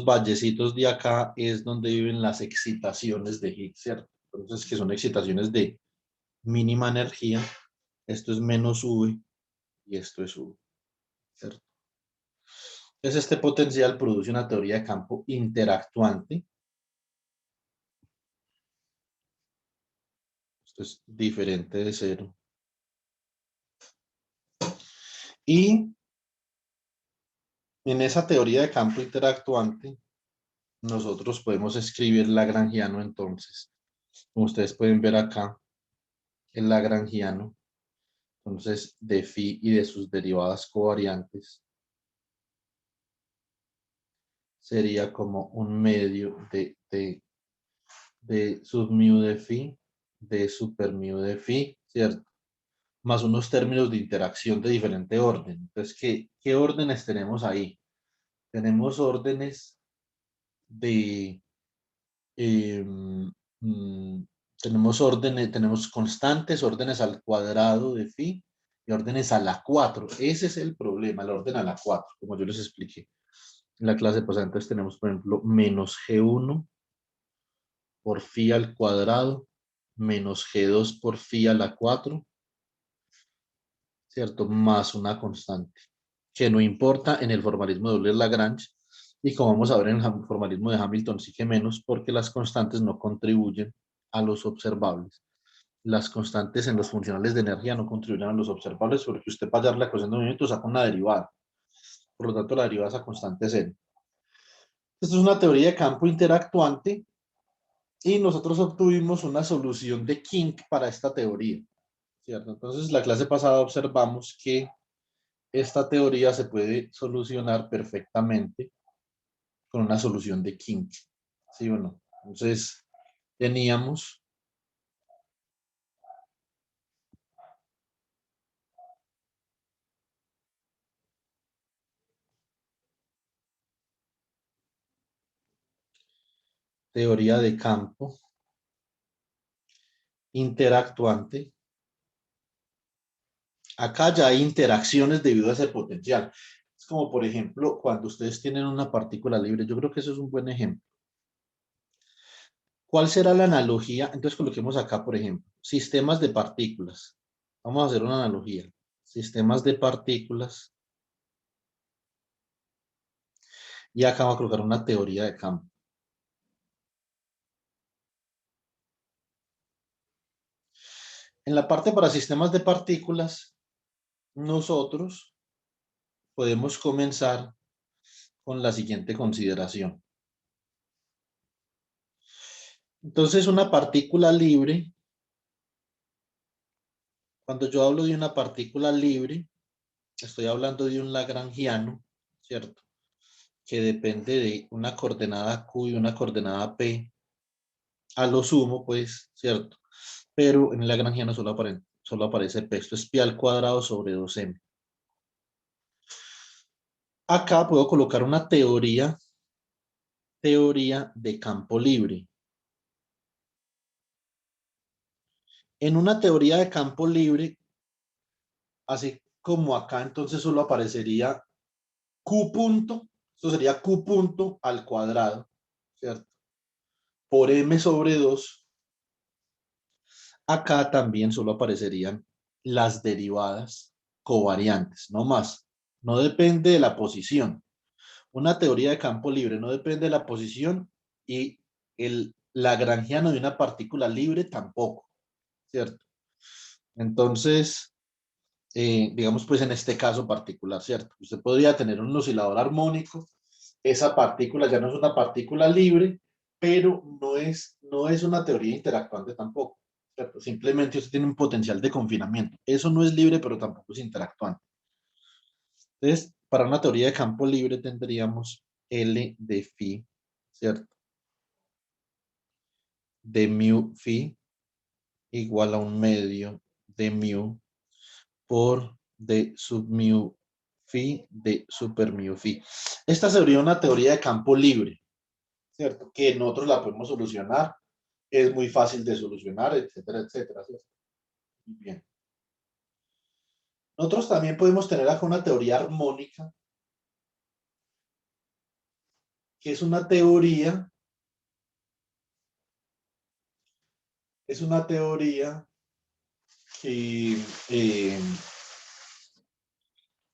vallecitos de acá es donde viven las excitaciones de Higgs, ¿cierto? Entonces, que son excitaciones de mínima energía. Esto es menos V y esto es V, ¿cierto? Entonces, este potencial produce una teoría de campo interactuante. Esto es diferente de 0. Y en esa teoría de campo interactuante, nosotros podemos escribir lagrangiano entonces. Como ustedes pueden ver acá, el lagrangiano, entonces de phi y de sus derivadas covariantes, sería como un medio de sub mu de phi, de super mu de phi, ¿cierto? Más unos términos de interacción de diferente orden. Entonces, ¿qué órdenes tenemos ahí? Tenemos órdenes de tenemos órdenes, tenemos constantes, órdenes al cuadrado de phi y órdenes a la 4. Ese es el problema, el orden a la 4, como yo les expliqué en la clase pasada. Entonces tenemos, por ejemplo, menos G1 por phi al cuadrado, menos G2 por phi a la 4, ¿cierto? Más una constante, que no importa en el formalismo de Euler-Lagrange, y como vamos a ver en el formalismo de Hamilton, sí que menos, porque las constantes no contribuyen a los observables. Las constantes en los funcionales de energía no contribuyen a los observables, porque usted para hallar la ecuación de movimiento saca una derivada. Por lo tanto, la derivada es a constante cero. Esto es una teoría de campo interactuante y nosotros obtuvimos una solución de kink para esta teoría, ¿cierto? Entonces, la clase pasada observamos que esta teoría se puede solucionar perfectamente con una solución de kink, ¿sí o no? Entonces, teníamos teoría de campo interactuante. Acá ya hay interacciones debido a ese potencial. Es como, por ejemplo, cuando ustedes tienen una partícula libre. Yo creo que eso es un buen ejemplo. ¿Cuál será la analogía? Entonces coloquemos acá, por ejemplo, sistemas de partículas. Vamos a hacer una analogía. Sistemas de partículas. Y acá vamos a colocar una teoría de campo. En la parte para sistemas de partículas, nosotros podemos comenzar con la siguiente consideración. Entonces, una partícula libre, cuando yo hablo de una partícula libre, estoy hablando de un lagrangiano, ¿cierto? Que depende de una coordenada Q y una coordenada P, a lo sumo, pues, ¿cierto? Pero en el lagrangiano solo aparece P. Esto es pi al cuadrado sobre 2m. Acá puedo colocar una teoría de campo libre. En una teoría de campo libre, así como acá, entonces solo aparecería Q punto, esto sería Q punto al cuadrado, ¿cierto? Por M sobre 2. Acá también solo aparecerían las derivadas covariantes, no más. No depende de la posición. Una teoría de campo libre no depende de la posición y el lagrangiano de una partícula libre tampoco, ¿cierto? Entonces, digamos pues en este caso particular, ¿cierto? Usted podría tener un oscilador armónico, esa partícula ya no es una partícula libre, pero no es una teoría interactuante tampoco, ¿cierto? Simplemente usted tiene un potencial de confinamiento. Eso no es libre, pero tampoco es interactuante. Entonces, para una teoría de campo libre tendríamos L de phi, ¿cierto? De mu phi igual a un medio de mu por d sub mu phi de super mu phi. Esta sería una teoría de campo libre, ¿cierto? Que nosotros la podemos solucionar, es muy fácil de solucionar, etcétera, etcétera, ¿cierto? Bien. Nosotros también podemos tener acá una teoría armónica, que es una teoría que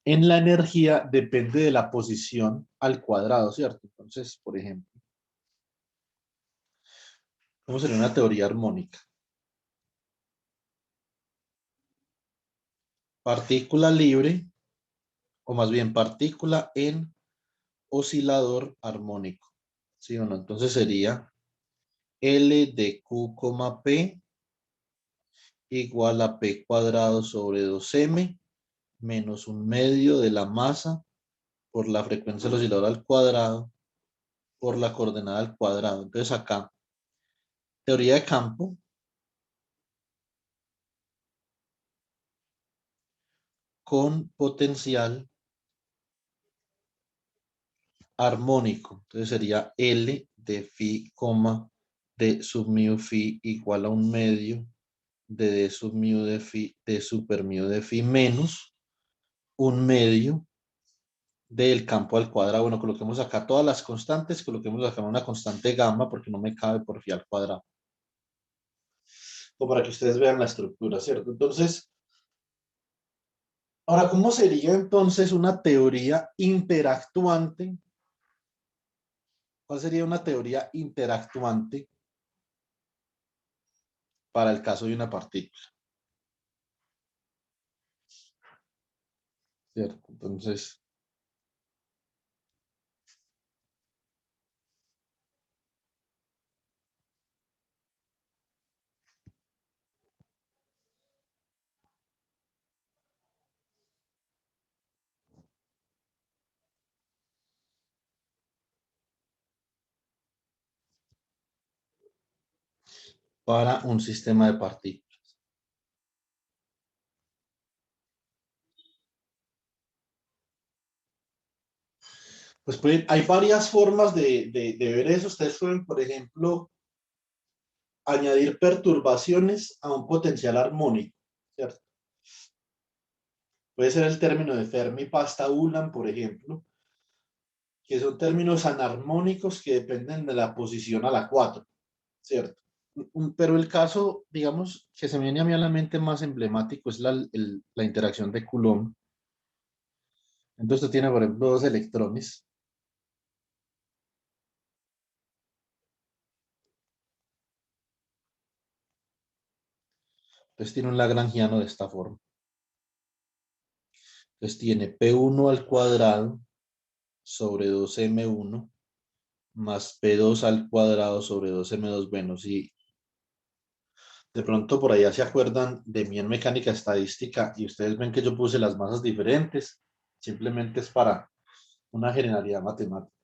en la energía depende de la posición al cuadrado, ¿cierto? Entonces, por ejemplo, ¿cómo sería una teoría armónica? Partícula libre, o más bien partícula en oscilador armónico, ¿sí o no? Entonces sería L de Q, P igual a P cuadrado sobre 2M menos un medio de la masa por la frecuencia del oscilador al cuadrado por la coordenada al cuadrado. Entonces acá, teoría de campo con potencial armónico. Entonces sería L de phi, de sub mu phi igual a un medio de d sub mu de phi, de super mu de phi menos un medio del campo al cuadrado. Bueno, coloquemos acá todas las constantes, coloquemos acá una constante gamma porque no me cabe por phi al cuadrado. O para que ustedes vean la estructura, ¿cierto? Entonces, ahora, ¿cómo sería entonces una teoría interactuante? ¿Cuál sería una teoría interactuante para el caso de una partícula? ¿Cierto? Entonces, para un sistema de partículas. Pues hay varias formas de ver eso. Ustedes pueden, por ejemplo, añadir perturbaciones a un potencial armónico, ¿cierto? Puede ser el término de Fermi-Pasta-Ulam, por ejemplo, que son términos anarmónicos que dependen de la posición a la 4, ¿cierto? Pero el caso, digamos, que se me viene a mí a la mente más emblemático es la interacción de Coulomb. Entonces tiene, por ejemplo, dos electrones. Entonces tiene un lagrangiano de esta forma. Entonces tiene P1 al cuadrado sobre 2M1 más P2 al cuadrado sobre 2M2. Bueno, si de pronto por allá se acuerdan de mí en mecánica estadística y ustedes ven que yo puse las masas diferentes, simplemente es para una generalidad matemática.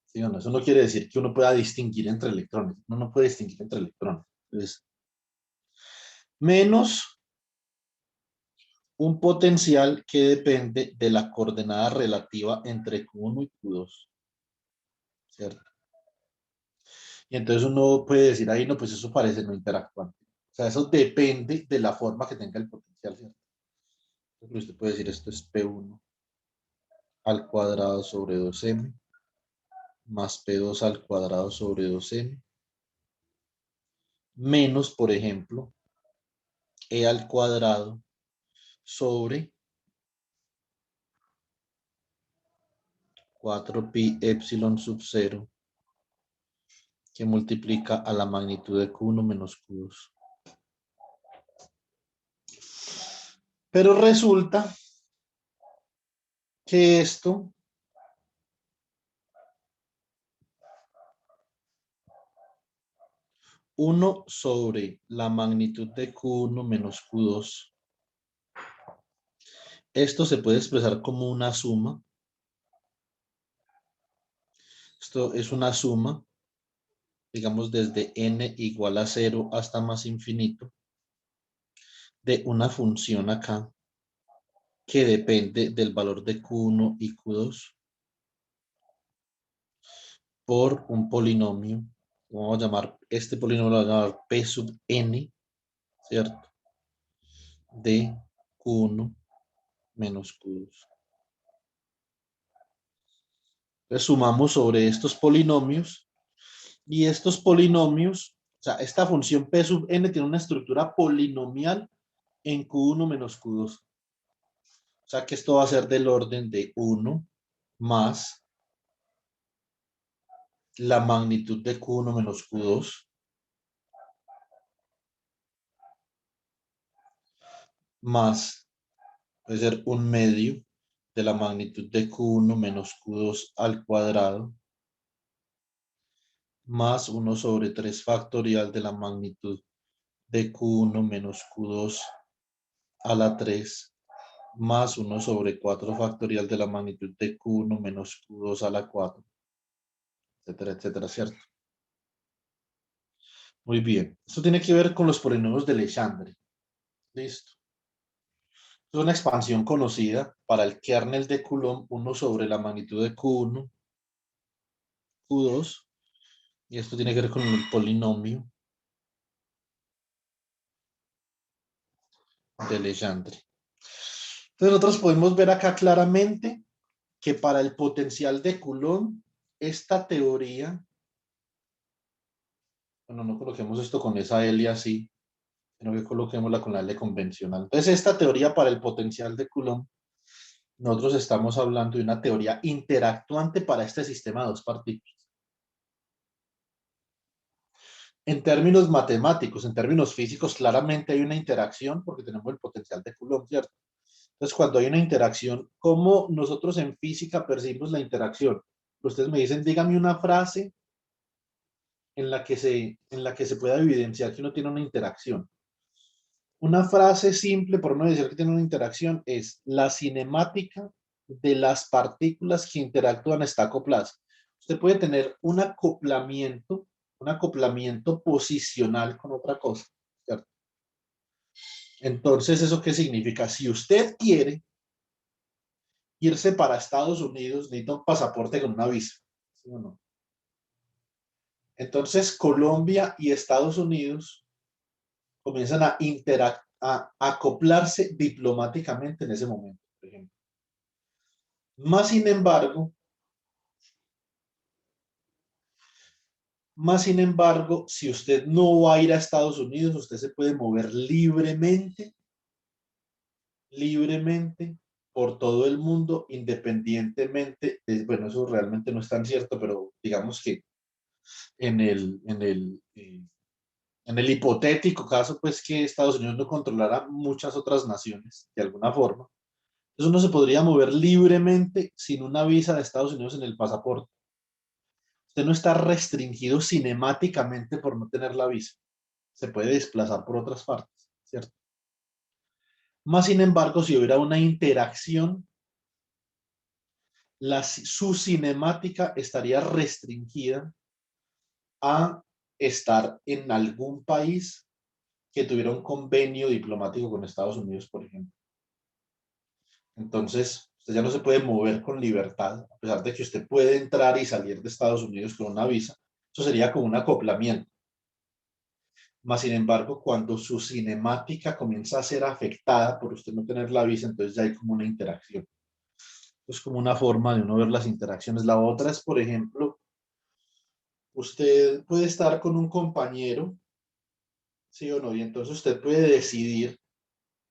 ¿Sí o no? Eso no quiere decir que uno pueda distinguir entre electrones. Uno no puede distinguir entre electrones. Entonces, menos un potencial que depende de la coordenada relativa entre Q1 y Q2, ¿cierto? Y entonces uno puede decir ahí, no, pues eso parece no interactuante. O sea, eso depende de la forma que tenga el potencial, ¿cierto? Entonces usted puede decir esto es P1 al cuadrado sobre 2M más P2 al cuadrado sobre 2M menos, por ejemplo, E al cuadrado sobre 4pi epsilon sub 0 que multiplica a la magnitud de Q1 menos Q2. Pero resulta que esto uno sobre la magnitud de Q1 menos Q2. Esto se puede expresar como una suma. Esto es una suma, digamos, desde n igual a 0 hasta más infinito, de una función acá que depende del valor de Q1 y Q2 por un polinomio. Vamos a llamar, este polinomio lo vamos a llamar P sub n, ¿cierto? De Q1 menos Q2. Entonces sumamos sobre estos polinomios y estos polinomios, o sea, esta función P sub n tiene una estructura polinomial en Q1 menos Q2. O sea que esto va a ser del orden de 1 más la magnitud de Q1 menos Q2 más, puede ser un medio de la magnitud de Q1 menos Q2 al cuadrado más 1 sobre 3 factorial de la magnitud de Q1 menos Q2 a la 3 más 1 sobre 4 factorial de la magnitud de Q1 menos Q2 a la 4, etcétera, etcétera, ¿cierto? Muy bien. Esto tiene que ver con los polinomios de Legendre. Listo. Es una expansión conocida para el kernel de Coulomb, 1 sobre la magnitud de Q1, Q2, y esto tiene que ver con el polinomio de Legendre. Entonces nosotros podemos ver acá claramente que para el potencial de Coulomb, esta teoría, bueno, no coloquemos esto con esa L así, sino que coloquémosla con la L convencional. Entonces esta teoría para el potencial de Coulomb, nosotros estamos hablando de una teoría interactuante para este sistema de dos partículas. En términos matemáticos, en términos físicos, claramente hay una interacción porque tenemos el potencial de Coulomb, ¿cierto? Entonces, cuando hay una interacción, ¿cómo nosotros en física percibimos la interacción? Ustedes me dicen, dígame una frase en la que se pueda evidenciar que uno tiene una interacción. Una frase simple, por no decir que tiene una interacción, es la cinemática de las partículas que interactúan está acoplada. Usted puede tener un acoplamiento posicional con otra cosa, ¿cierto? Entonces, ¿eso qué significa? Si usted quiere irse para Estados Unidos, necesita un pasaporte con una visa, ¿sí o no? Entonces, Colombia y Estados Unidos comienzan a acoplarse diplomáticamente en ese momento, por ejemplo. Más sin embargo, si usted no va a ir a Estados Unidos, usted se puede mover libremente por todo el mundo, independientemente de, bueno, eso realmente no es tan cierto, pero digamos que en el hipotético caso, pues que Estados Unidos no controlara muchas otras naciones de alguna forma, eso no se podría mover libremente sin una visa de Estados Unidos en el pasaporte. Usted no está restringido cinemáticamente por no tener la visa. Se puede desplazar por otras partes, ¿cierto? Más sin embargo, si hubiera una interacción, su cinemática estaría restringida a estar en algún país que tuviera un convenio diplomático con Estados Unidos, por ejemplo. Entonces, usted ya no se puede mover con libertad, a pesar de que usted puede entrar y salir de Estados Unidos con una visa. Eso sería como un acoplamiento. Más sin embargo, cuando su cinemática comienza a ser afectada por usted no tener la visa, entonces ya hay como una interacción. Es como una forma de uno ver las interacciones. La otra es, por ejemplo, usted puede estar con un compañero, sí o no, y entonces usted puede decidir,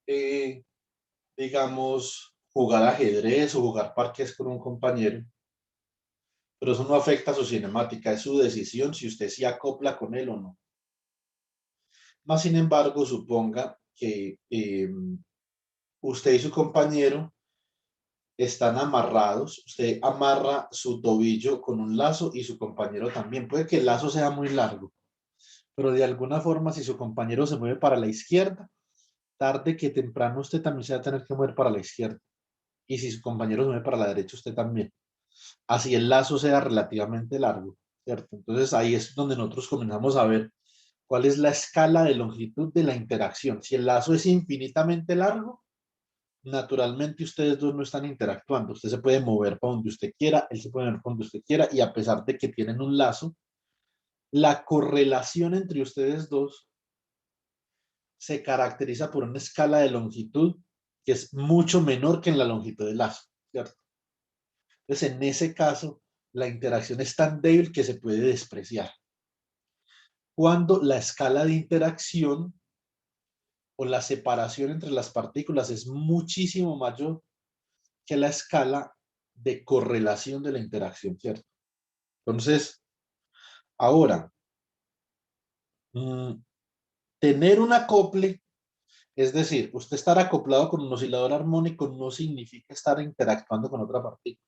eh, digamos, jugar ajedrez o jugar parques con un compañero, pero eso no afecta a su cinemática, es su decisión si usted se acopla con él o no. Más sin embargo, suponga que usted y su compañero están amarrados, usted amarra su tobillo con un lazo y su compañero también. Puede que el lazo sea muy largo, pero de alguna forma si su compañero se mueve para la izquierda, tarde que temprano usted también se va a tener que mover para la izquierda. Y si su compañero se mueve para la derecha, usted también. Así el lazo sea relativamente largo, ¿cierto? Entonces ahí es donde nosotros comenzamos a ver cuál es la escala de longitud de la interacción. Si el lazo es infinitamente largo, naturalmente ustedes dos no están interactuando. Usted se puede mover para donde usted quiera, él se puede mover para donde usted quiera, y a pesar de que tienen un lazo, la correlación entre ustedes dos se caracteriza por una escala de longitud que es mucho menor que en la longitud del lazo, ¿cierto? Entonces, en ese caso, la interacción es tan débil que se puede despreciar. Cuando la escala de interacción o la separación entre las partículas es muchísimo mayor que la escala de correlación de la interacción, ¿cierto? Entonces, ahora, tener un acople, es decir, usted estar acoplado con un oscilador armónico no significa estar interactuando con otra partícula.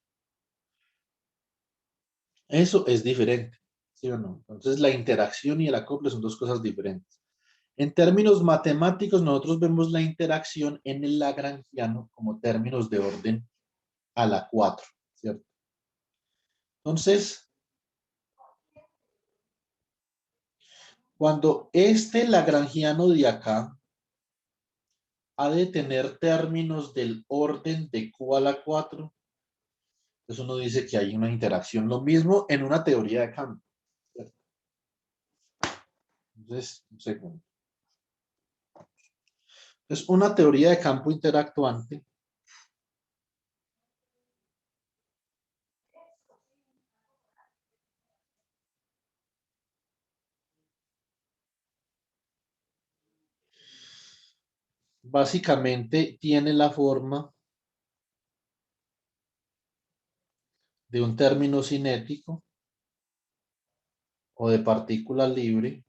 Eso es diferente, ¿sí o no? Entonces, la interacción y el acople son dos cosas diferentes. En términos matemáticos, nosotros vemos la interacción en el lagrangiano como términos de orden a la 4, ¿cierto? Entonces, cuando este lagrangiano de acá ha de tener términos del orden de Q a la 4, entonces uno dice que hay una interacción. Lo mismo en una teoría de campo, ¿cierto? Entonces, un segundo. Entonces, una teoría de campo interactuante básicamente tiene la forma de un término cinético o de partícula libre.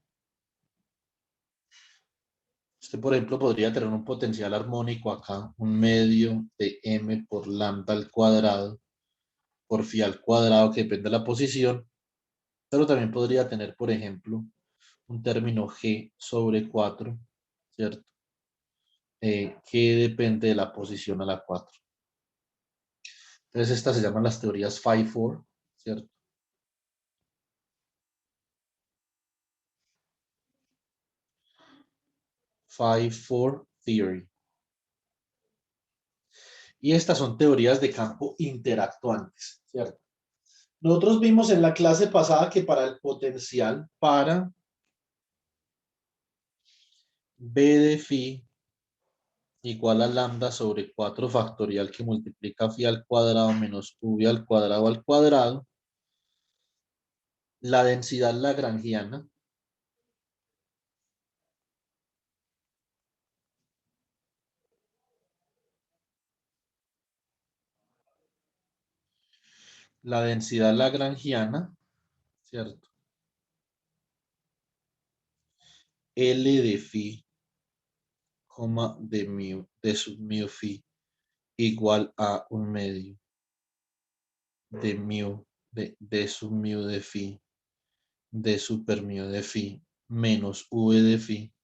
Usted, por ejemplo, podría tener un potencial armónico acá, un medio de m por lambda al cuadrado, por phi al cuadrado, que depende de la posición, pero también podría tener, por ejemplo, un término g sobre 4, ¿cierto? Que depende de la posición a la 4. Entonces, estas se llaman las teorías phi-4, ¿cierto? Phi-4 theory. Y estas son teorías de campo interactuantes, ¿cierto? Nosotros vimos en la clase pasada que para el potencial, para B de phi igual a lambda sobre 4 factorial que multiplica phi al cuadrado menos v al cuadrado, la densidad lagrangiana ¿cierto? L de phi, de sub mu phi igual a un medio de mu, de sub mu de phi, de super mu de phi, menos v de phi,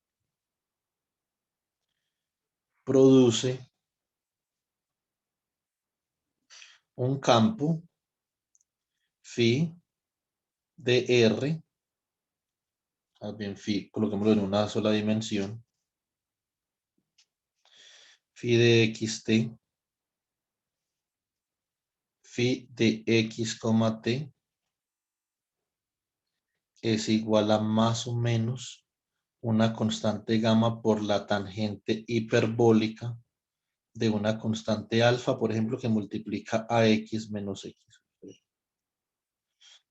produce un campo phi de R, más bien phi, coloquémoslo en una sola dimensión, phi de xt phi de x, t es igual a más o menos una constante gamma por la tangente hiperbólica de una constante alfa, por ejemplo, que multiplica a x menos x.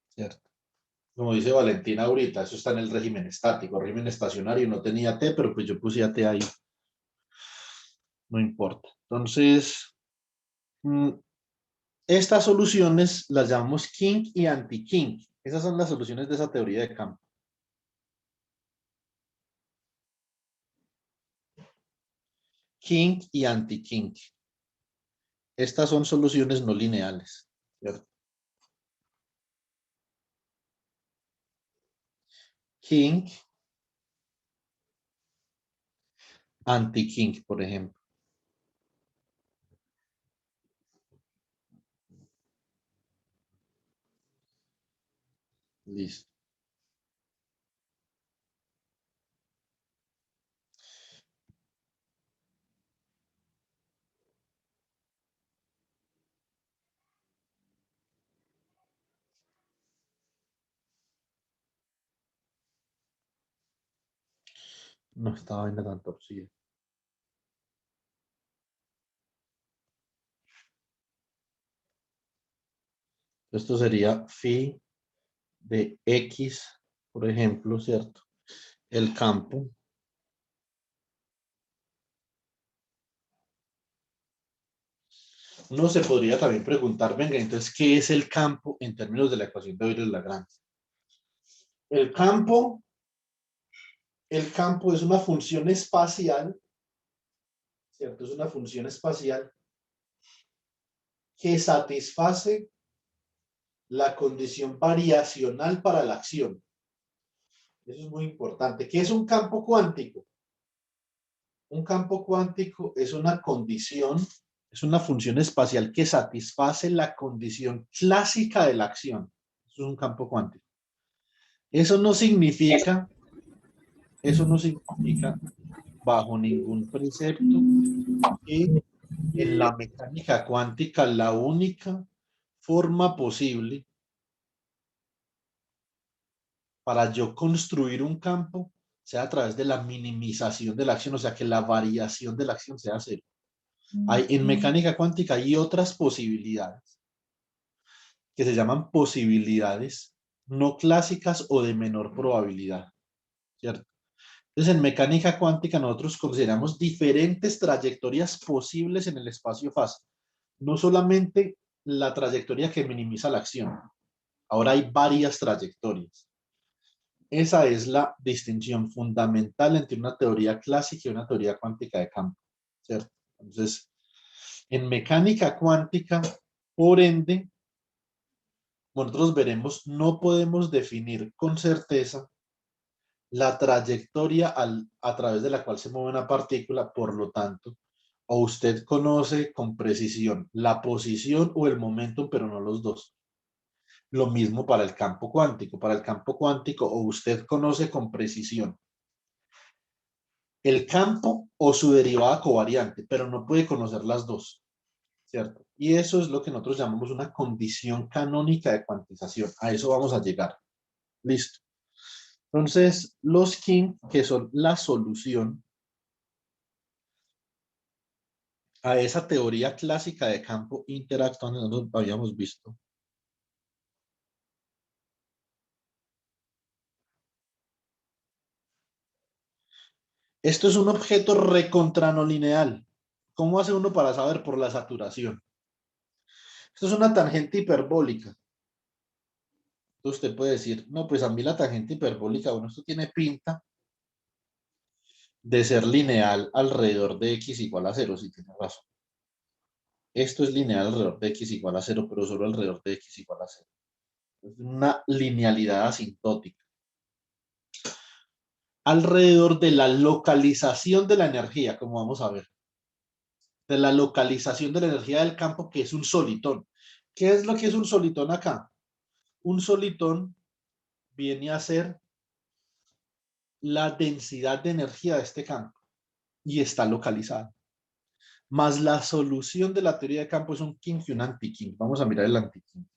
¿Cierto? Como dice Valentina ahorita, eso está en el régimen estático, régimen estacionario, no tenía t, pero pues yo puse a t ahí. No importa. Entonces, estas soluciones las llamamos kink y anti-kink. Esas son las soluciones de esa teoría de campo. Kink y anti-kink. Estas son soluciones no lineales, ¿cierto? Kink, anti-kink, por ejemplo. Listo. No estaba vaina tan torcida. Esto sería phi de x, por ejemplo, ¿cierto? El campo. Uno se podría también preguntar, venga, entonces, ¿qué es el campo en términos de la ecuación de Euler-Lagrange? El campo es una función espacial, ¿cierto? Es una función espacial que satisface la condición variacional para la acción. Eso es muy importante. ¿Qué es un campo cuántico? Un campo cuántico es una condición, es una función espacial que satisface la condición clásica de la acción. Eso es un campo cuántico. Eso no significa bajo ningún precepto que en la mecánica cuántica la única forma posible para yo construir un campo sea a través de la minimización de la acción, o sea, que la variación de la acción sea cero. En mecánica cuántica hay otras posibilidades que se llaman posibilidades no clásicas o de menor probabilidad, ¿cierto? Entonces, en mecánica cuántica nosotros consideramos diferentes trayectorias posibles en el espacio-fase. No solamente la trayectoria que minimiza la acción. Ahora hay varias trayectorias. Esa es la distinción fundamental entre una teoría clásica y una teoría cuántica de campo, ¿cierto? Entonces, en mecánica cuántica, por ende, nosotros veremos, no podemos definir con certeza la trayectoria a través de la cual se mueve una partícula, por lo tanto, o usted conoce con precisión la posición o el momento, pero no los dos. Lo mismo para el campo cuántico. Para el campo cuántico, o usted conoce con precisión el campo o su derivada covariante, pero no puede conocer las dos, ¿cierto? Y eso es lo que nosotros llamamos una condición canónica de cuantización. A eso vamos a llegar. Listo. Entonces, los kink, que son la solución a esa teoría clásica de campo interactuando que nosotros habíamos visto. Esto es un objeto recontranolineal. ¿Cómo hace uno para saber? Por la saturación. Esto es una tangente hiperbólica. Entonces usted puede decir, no, pues a mí la tangente hiperbólica, bueno, esto tiene pinta de ser lineal alrededor de x igual a 0, si tiene razón. Esto es lineal alrededor de x igual a 0, pero solo alrededor de x igual a 0. Es una linealidad asintótica. Alrededor de la localización de la energía, como vamos a ver. De la localización de la energía del campo, que es un solitón. ¿Qué es lo que es un solitón acá? Un solitón viene a ser la densidad de energía de este campo y está localizado. más la solución de la teoría de campo es un kink y un anti-kink. Vamos a mirar el anti-kink.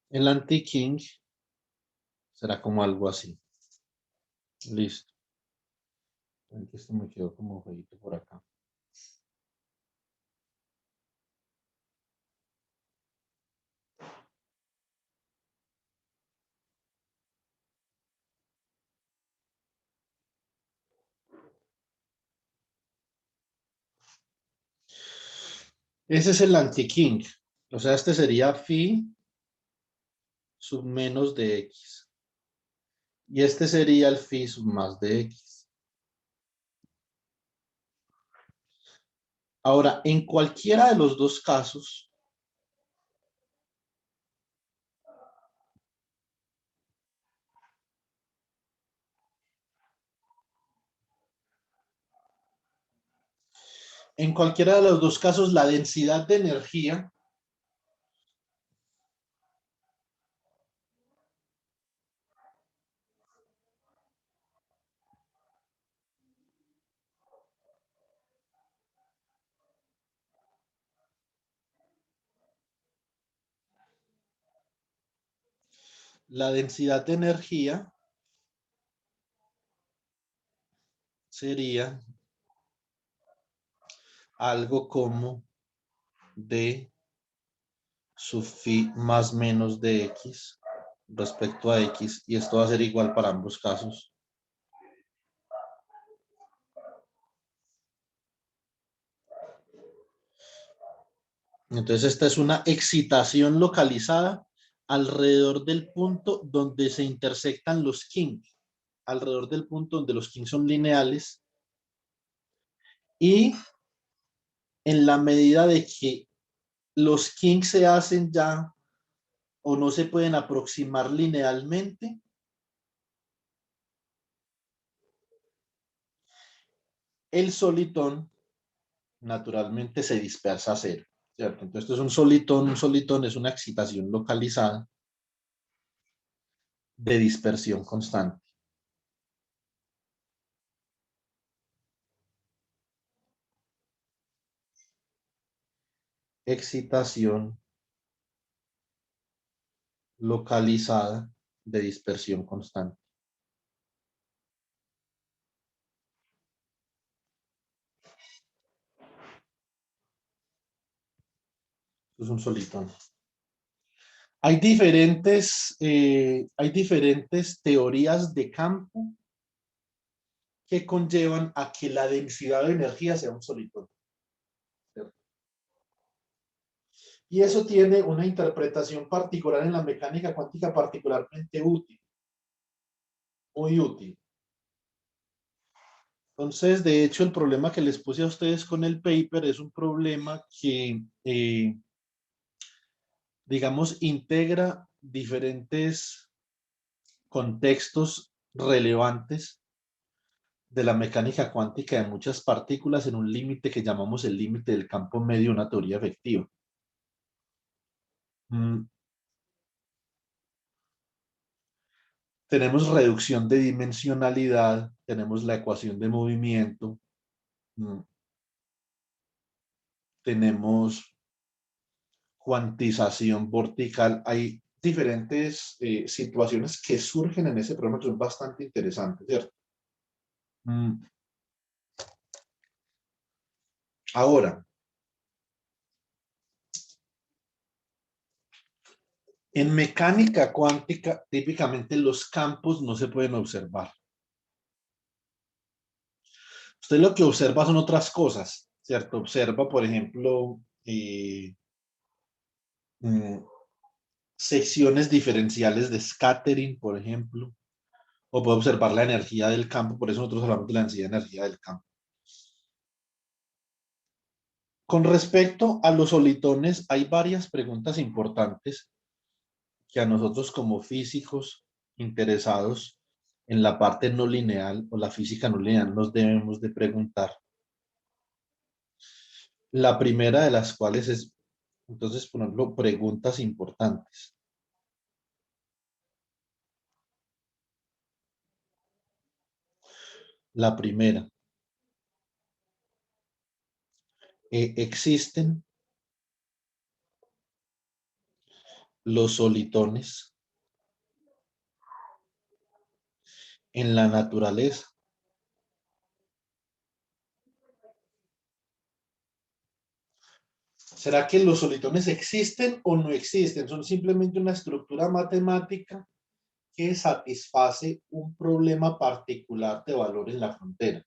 El anti-kink será como algo así. Listo. Esto me quedó como feito por acá. Ese es el anti-kink. O sea, este sería phi sub menos de x. Y este sería el phi sub más de x. Ahora, en cualquiera de los dos casos, la densidad de energía sería algo como d sub phi más menos de x respecto a x, y esto va a ser igual para ambos casos. Entonces esta es una excitación localizada alrededor del punto donde se intersectan los kinks, alrededor del punto donde los kinks son lineales, y en la medida de que los kinks se hacen ya o no se pueden aproximar linealmente, el solitón naturalmente se dispersa a cero, ¿cierto? Entonces esto es un solitón es una excitación localizada de dispersión constante. Excitación localizada de dispersión constante. Esto es un solitón. Hay diferentes teorías de campo que conllevan a que la densidad de energía sea un solitón, ¿cierto? Y eso tiene una interpretación particular en la mecánica cuántica particularmente útil, muy útil. Entonces, de hecho, el problema que les puse a ustedes con el paper es un problema que, digamos, integra diferentes contextos relevantes de la mecánica cuántica de muchas partículas en un límite que llamamos el límite del campo medio, una teoría efectiva. Tenemos reducción de dimensionalidad, tenemos la ecuación de movimiento, tenemos cuantización vertical. Hay diferentes situaciones que surgen en ese problema que son bastante interesantes, ¿cierto? Ahora, en mecánica cuántica, típicamente los campos no se pueden observar. Usted lo que observa son otras cosas, ¿cierto? Observa, por ejemplo, secciones diferenciales de scattering, por ejemplo, o puede observar la energía del campo, por eso nosotros hablamos de la densidad de energía del campo. Con respecto a los solitones, hay varias preguntas importantes que a nosotros como físicos interesados en la parte no lineal o la física no lineal nos debemos de preguntar. La primera de las cuales es, entonces, por ejemplo, preguntas importantes. La primera, ¿existen los solitones en la naturaleza? ¿Será que los solitones existen o no existen? Son simplemente una estructura matemática que satisface un problema particular de valor en la frontera.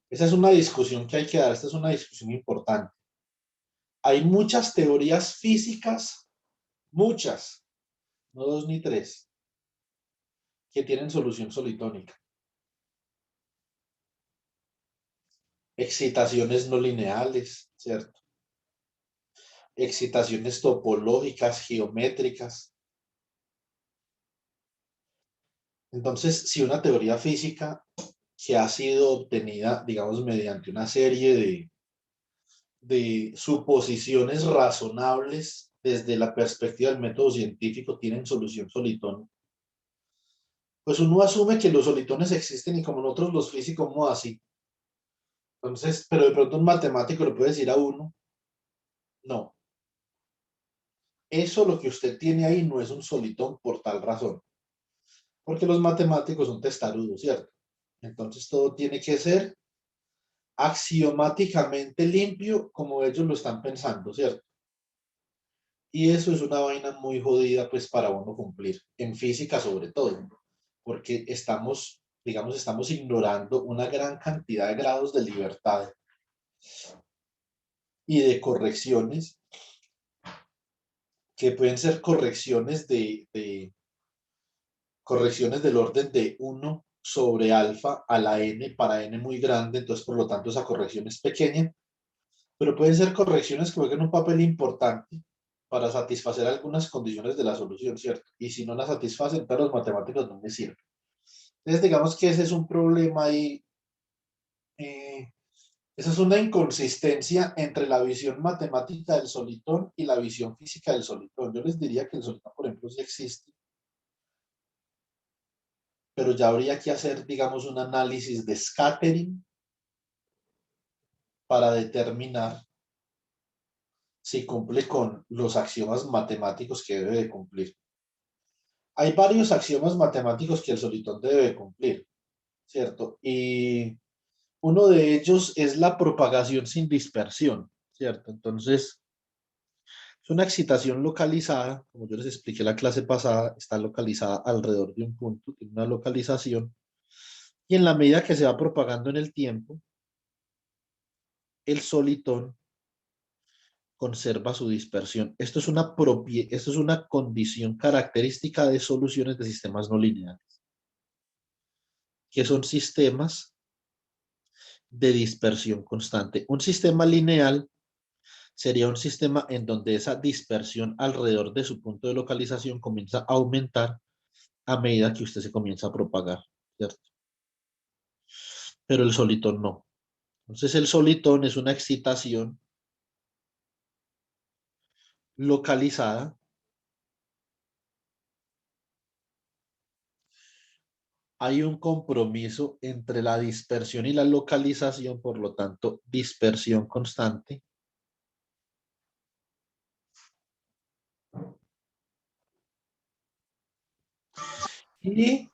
Esa es una discusión que hay que dar, esta es una discusión importante. Hay muchas teorías físicas, muchas, no dos ni tres, que tienen solución solitónica. Excitaciones no lineales, ¿cierto? Excitaciones topológicas, geométricas. Entonces, si una teoría física que ha sido obtenida, digamos, mediante una serie de suposiciones razonables desde la perspectiva del método científico tienen solución solitón, pues uno asume que los solitones existen y como nosotros los físicos, no así. Entonces, pero de pronto un matemático le puede decir a uno, no, eso lo que usted tiene ahí no es un solitón por tal razón, porque los matemáticos son testarudos, ¿cierto? Entonces todo tiene que ser axiomáticamente limpio como ellos lo están pensando, ¿cierto? Y eso es una vaina muy jodida pues para uno cumplir, en física sobre todo, porque estamos, digamos, estamos ignorando una gran cantidad de grados de libertad y de correcciones que pueden ser correcciones correcciones del orden de 1 sobre alfa a la n para n muy grande, entonces por lo tanto esa corrección es pequeña, pero pueden ser correcciones que jueguen un papel importante para satisfacer algunas condiciones de la solución, ¿cierto? Y si no la satisfacen, entonces los matemáticos no les sirven. Entonces digamos que ese es un problema ahí, esa es una inconsistencia entre la visión matemática del solitón y la visión física del solitón. Yo les diría que el solitón, por ejemplo, sí existe, pero ya habría que hacer, digamos, un análisis de scattering para determinar si cumple con los axiomas matemáticos que debe de cumplir. Hay varios axiomas matemáticos que el solitón debe de cumplir, ¿cierto? Y uno de ellos es la propagación sin dispersión, ¿cierto? Entonces, es una excitación localizada, como yo les expliqué la clase pasada, está localizada alrededor de un punto, tiene una localización, y en la medida que se va propagando en el tiempo, el solitón conserva su dispersión. Esto es una condición característica de soluciones de sistemas no lineales, que son sistemas de dispersión constante. Un sistema lineal sería un sistema en donde esa dispersión alrededor de su punto de localización comienza a aumentar a medida que usted se comienza a propagar, ¿cierto? Pero el solitón no. Entonces el solitón es una excitación localizada. Hay un compromiso entre la dispersión y la localización, por lo tanto, dispersión constante. Y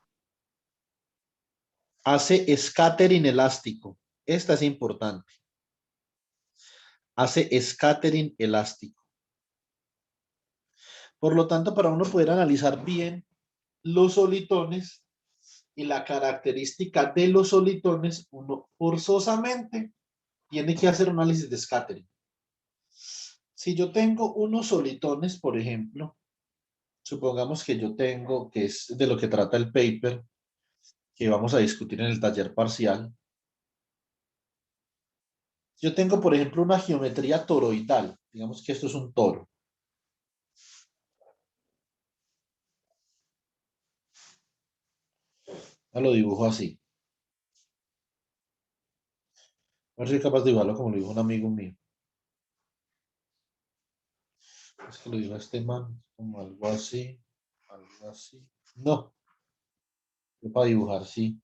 hace scattering elástico. Esta es importante. Hace scattering elástico. Por lo tanto, para uno poder analizar bien los solitones y la característica de los solitones, uno forzosamente tiene que hacer un análisis de scattering. Si yo tengo unos solitones, por ejemplo, supongamos que yo tengo, que es de lo que trata el paper, que vamos a discutir en el taller parcial. Yo tengo, por ejemplo, una geometría toroidal. Digamos que esto es un toro. Ya lo dibujo así. A ver si soy capaz de dibujarlo como lo dibuja un amigo mío. Es que lo dibuja este man, como algo así, algo así. No, yo para dibujar sí,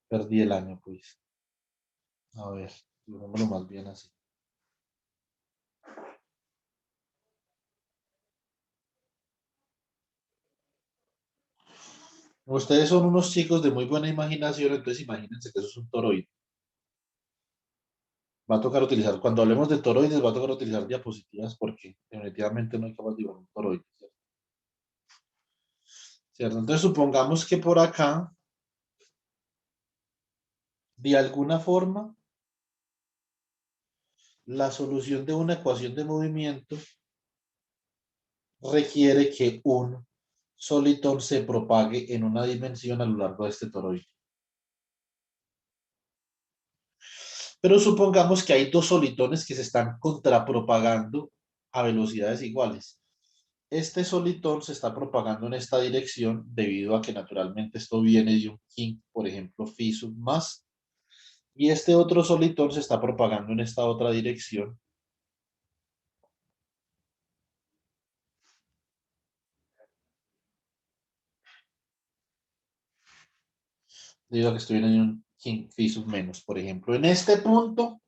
perdí el año, pues. A ver, dibujámoslo más bien así. Ustedes son unos chicos de muy buena imaginación, entonces imagínense que eso es un toroide. Va a tocar utilizar, cuando hablemos de toroides, va a tocar utilizar diapositivas porque definitivamente no hay capaz de dibujar un toroide. ¿Cierto? Entonces supongamos que por acá, de alguna forma, la solución de una ecuación de movimiento requiere que un solitón se propague en una dimensión a lo largo de este toroide. Pero supongamos que hay dos solitones que se están contrapropagando a velocidades iguales. Este solitón se está propagando en esta dirección debido a que naturalmente esto viene de un kink, por ejemplo, phi sub más, y este otro solitón se está propagando en esta otra dirección debido a que estoy en un kink phi sub menos. Por ejemplo, en este punto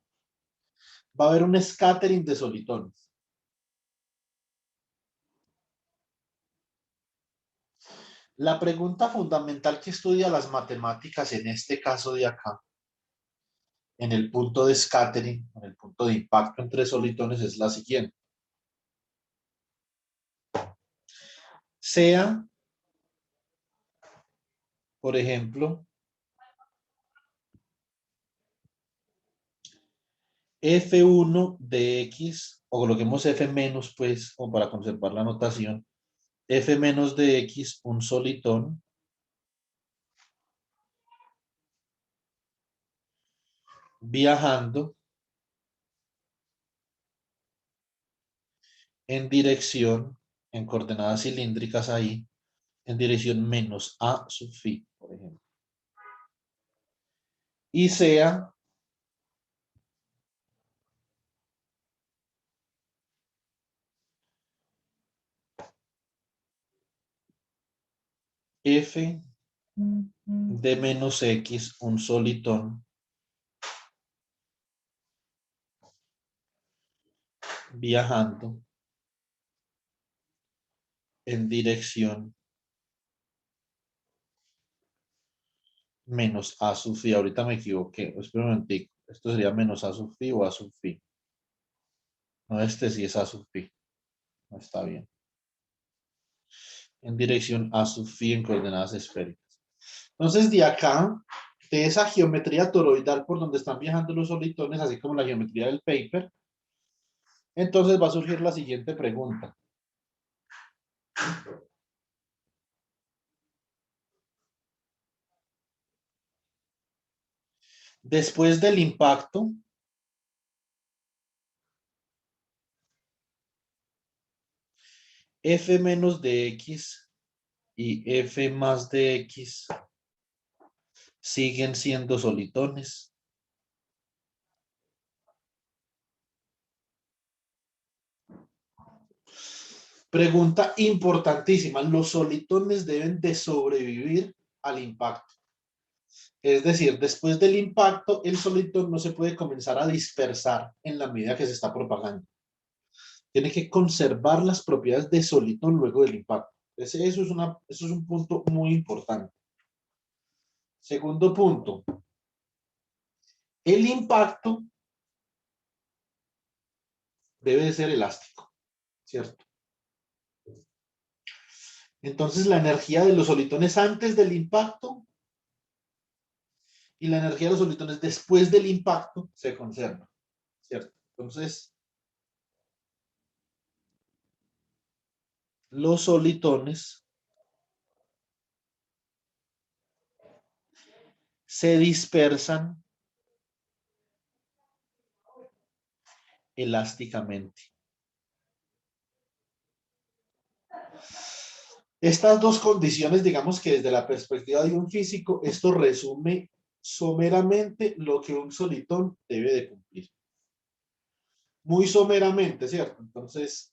va a haber un scattering de solitones. La pregunta fundamental que estudia las matemáticas en este caso de acá, en el punto de scattering, en el punto de impacto entre solitones, es la siguiente. Sea, por ejemplo, F1 de X, o coloquemos F menos, pues, como para conservar la notación, F menos de X, un solitón, viajando en dirección, en coordenadas cilíndricas ahí, en dirección menos A sub phi, por ejemplo. Y sea F de menos X, un solitón, viajando en dirección menos A sub phi. Ahorita me equivoqué. Espera un momentico. Esto sería menos A sub phi o A sub phi. No, este sí es A sub phi. No está bien. En dirección A sub phi en coordenadas esféricas. Entonces, de acá, de esa geometría toroidal por donde están viajando los solitones, así como la geometría del paper, entonces va a surgir la siguiente pregunta. Después del impacto, F menos de X y F más de X siguen siendo solitones. Pregunta importantísima. Los solitones deben de sobrevivir al impacto. Es decir, después del impacto, el solitón no se puede comenzar a dispersar en la medida que se está propagando. Tiene que conservar las propiedades de solitón luego del impacto. Eso es un punto muy importante. Segundo punto. El impacto debe de ser elástico, ¿cierto? Entonces, la energía de los solitones antes del impacto y la energía de los solitones después del impacto se conserva, ¿cierto? Entonces, los solitones se dispersan elásticamente. Estas dos condiciones, digamos que desde la perspectiva de un físico, esto resume someramente lo que un solitón debe de cumplir. Muy someramente, ¿cierto? Entonces,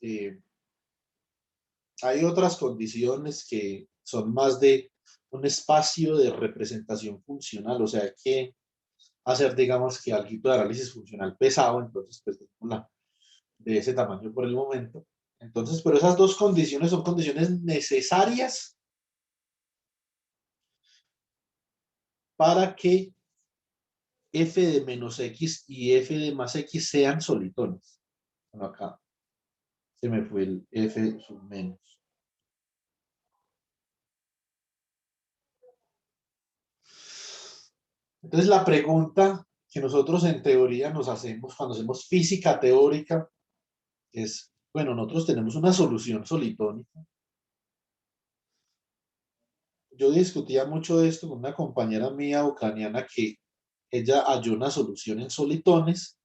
hay otras condiciones que son más de un espacio de representación funcional, o sea, hay que hacer, digamos, que algo de análisis funcional pesado, entonces, pues, de ese tamaño por el momento. Entonces, pero esas dos condiciones son condiciones necesarias para que f de menos x y f de más x sean solitones. Bueno, acá se me fue el f sub menos. Entonces, la pregunta que nosotros en teoría nos hacemos cuando hacemos física teórica es, bueno, nosotros tenemos una solución solitónica. Yo discutía mucho de esto con una compañera mía ucraniana que ella halló una solución en solitones.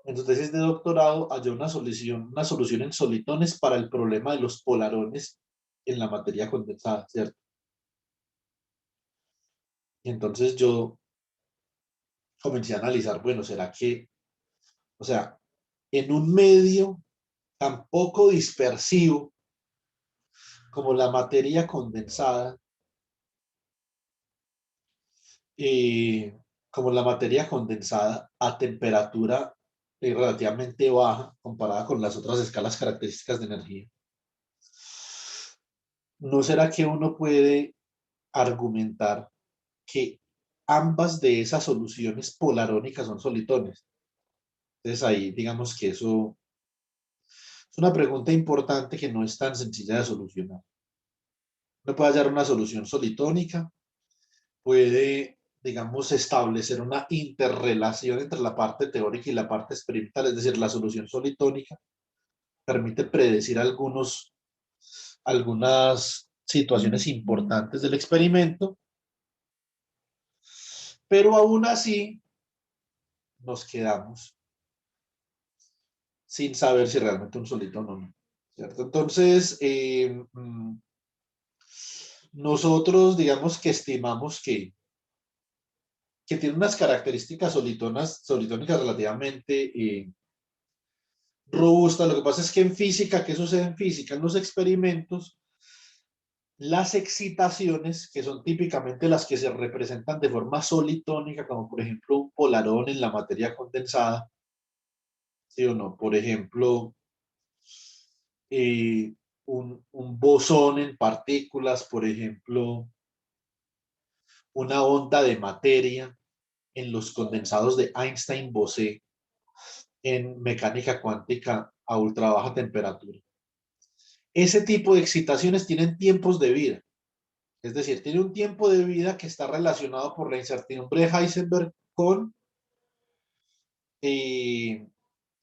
En su tesis de doctorado halló una solución en solitones para el problema de los polarones en la materia condensada, ¿cierto? Y entonces yo comencé a analizar, bueno, ¿será que, o sea, en un medio tan poco dispersivo como la materia condensada, eh, como la materia condensada a temperatura relativamente baja comparada con las otras escalas características de energía, ¿no será que uno puede argumentar que ambas de esas soluciones polarónicas son solitones? Entonces ahí digamos que eso es una pregunta importante que no es tan sencilla de solucionar. Uno puede hallar una solución solitónica, puede, digamos, establecer una interrelación entre la parte teórica y la parte experimental, es decir, la solución solitónica permite predecir algunas situaciones importantes del experimento, pero aún así nos quedamos sin saber si realmente un solitón o no, ¿cierto? Entonces, nosotros digamos que estimamos que tiene unas características solitónicas relativamente robustas. Lo que pasa es que en física, ¿qué sucede en física? En los experimentos, las excitaciones, que son típicamente las que se representan de forma solitónica, como por ejemplo un polarón en la materia condensada, ¿sí o no? Por ejemplo, eh, un bosón en partículas, por ejemplo, una onda de materia en los condensados de Einstein-Bose en mecánica cuántica a ultra baja temperatura. Ese tipo de excitaciones tienen tiempos de vida, es decir, tiene un tiempo de vida que está relacionado por la incertidumbre de Heisenberg eh,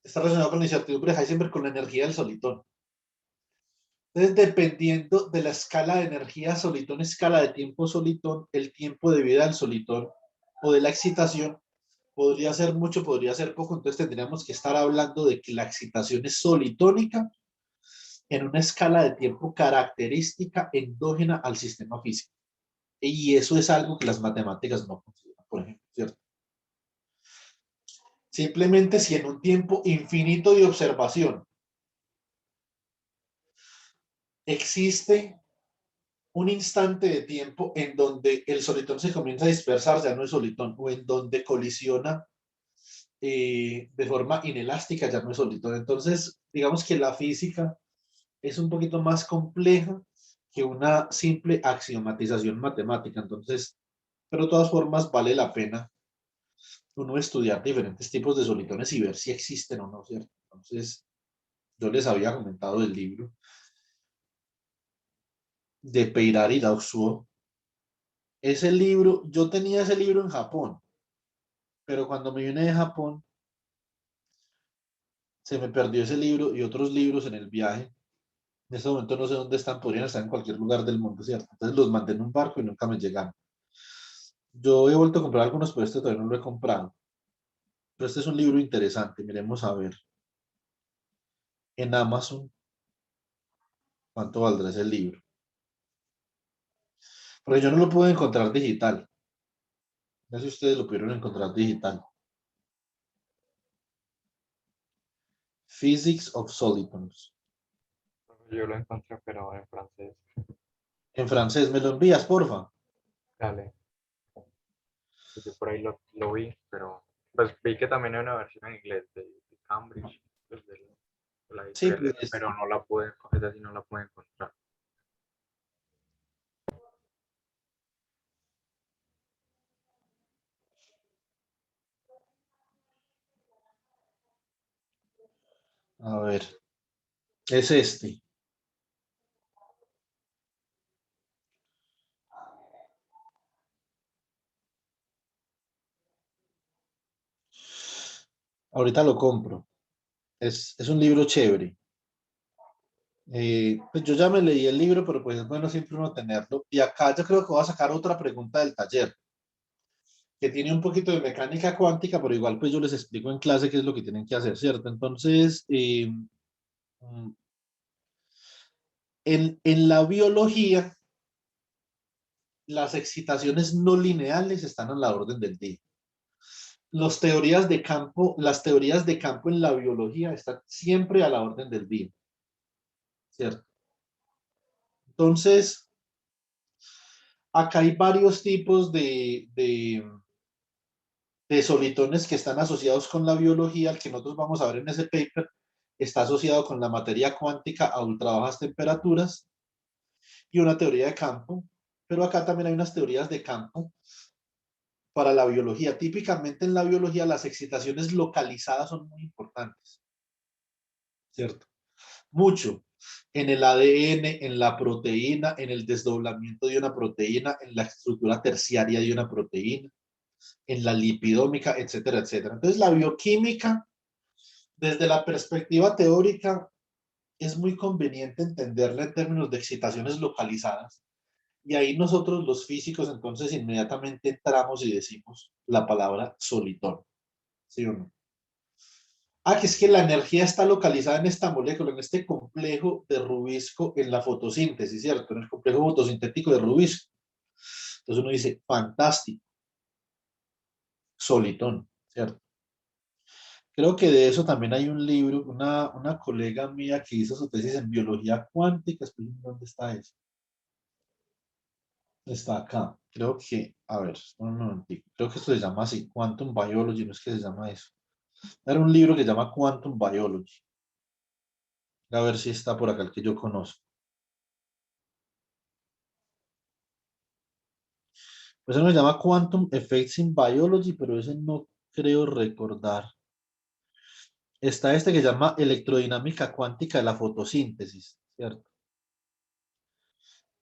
está relacionado con la incertidumbre de Heisenberg con la energía del solitón. Entonces, dependiendo de la escala de energía solitón, escala de tiempo solitón, el tiempo de vida del solitón o de la excitación podría ser mucho, podría ser poco. Entonces tendríamos que estar hablando de que la excitación es solitónica en una escala de tiempo característica endógena al sistema físico. Y eso es algo que las matemáticas no consideran, por ejemplo, ¿cierto? Simplemente si en un tiempo infinito de observación existe un instante de tiempo en donde el solitón se comienza a dispersar, ya no es solitón, o en donde colisiona de forma inelástica, ya no es solitón. Entonces, digamos que la física es un poquito más compleja que una simple axiomatización matemática. Entonces, pero de todas formas vale la pena uno estudiar diferentes tipos de solitones y ver si existen o no, ¿cierto? Entonces, yo les había comentado el libro de Peirari Daosuo. Ese libro, yo tenía ese libro en Japón, pero cuando me vine de Japón, se me perdió ese libro y otros libros en el viaje. En este momento no sé dónde están, podrían estar en cualquier lugar del mundo, ¿cierto? Entonces los mandé en un barco y nunca me llegaron. Yo he vuelto a comprar algunos, pero este todavía no lo he comprado. Pero este es un libro interesante, miremos a ver. En Amazon, ¿cuánto valdrá ese libro? Porque yo no lo puedo encontrar digital. No sé si ustedes lo pudieron encontrar digital. Physics of Solitons. Yo lo encontré, pero en francés. En francés, ¿me lo envías, porfa? Dale. Yo por ahí lo vi, pero pues vi que también hay una versión en inglés de Cambridge, pues, de la Sí, editorial esa, pues, pero no la pude, esa sí no la pude encontrar. a ver, es este. Ahorita lo compro. Es un libro chévere. Pues yo ya me leí el libro, pero pues es bueno siempre uno tenerlo. Y acá yo creo que voy a sacar otra pregunta del taller, que tiene un poquito de mecánica cuántica, pero igual pues yo les explico en clase qué es lo que tienen que hacer, ¿cierto? Entonces, en la biología, las excitaciones no lineales están a la orden del día. Las teorías de campo en la biología están siempre a la orden del día, ¿cierto? Entonces, acá hay varios tipos de solitones que están asociados con la biología. El que nosotros vamos a ver en ese paper está asociado con la materia cuántica a ultra bajas temperaturas y una teoría de campo. Pero acá también hay unas teorías de campo para la biología. Típicamente en la biología las excitaciones localizadas son muy importantes, ¿cierto? Mucho. En el ADN, en la proteína, en el desdoblamiento de una proteína, en la estructura terciaria de una proteína, en la lipidómica, etcétera, etcétera. Entonces, la bioquímica, desde la perspectiva teórica, es muy conveniente entenderla en términos de excitaciones localizadas. Y ahí nosotros, los físicos, entonces inmediatamente entramos y decimos la palabra solitón. ¿Sí o no? Ah, que es que la energía está localizada en esta molécula, en este complejo de Rubisco en la fotosíntesis, ¿cierto? En el complejo fotosintético de Rubisco. Entonces uno dice, fantástico, solitón, ¿cierto? Creo que de eso también hay un libro, una colega mía que hizo su tesis en biología cuántica, esperen, ¿dónde está eso? Está acá. Creo que, a ver, un momentico. Creo que esto se llama así, Quantum Biology, no es que se llama eso. Era un libro que se llama Quantum Biology. A ver si está por acá el que yo conozco. Pues eso se llama Quantum Effects in Biology, pero ese no creo recordar. Está este que se llama Electrodinámica Cuántica de la Fotosíntesis, ¿cierto?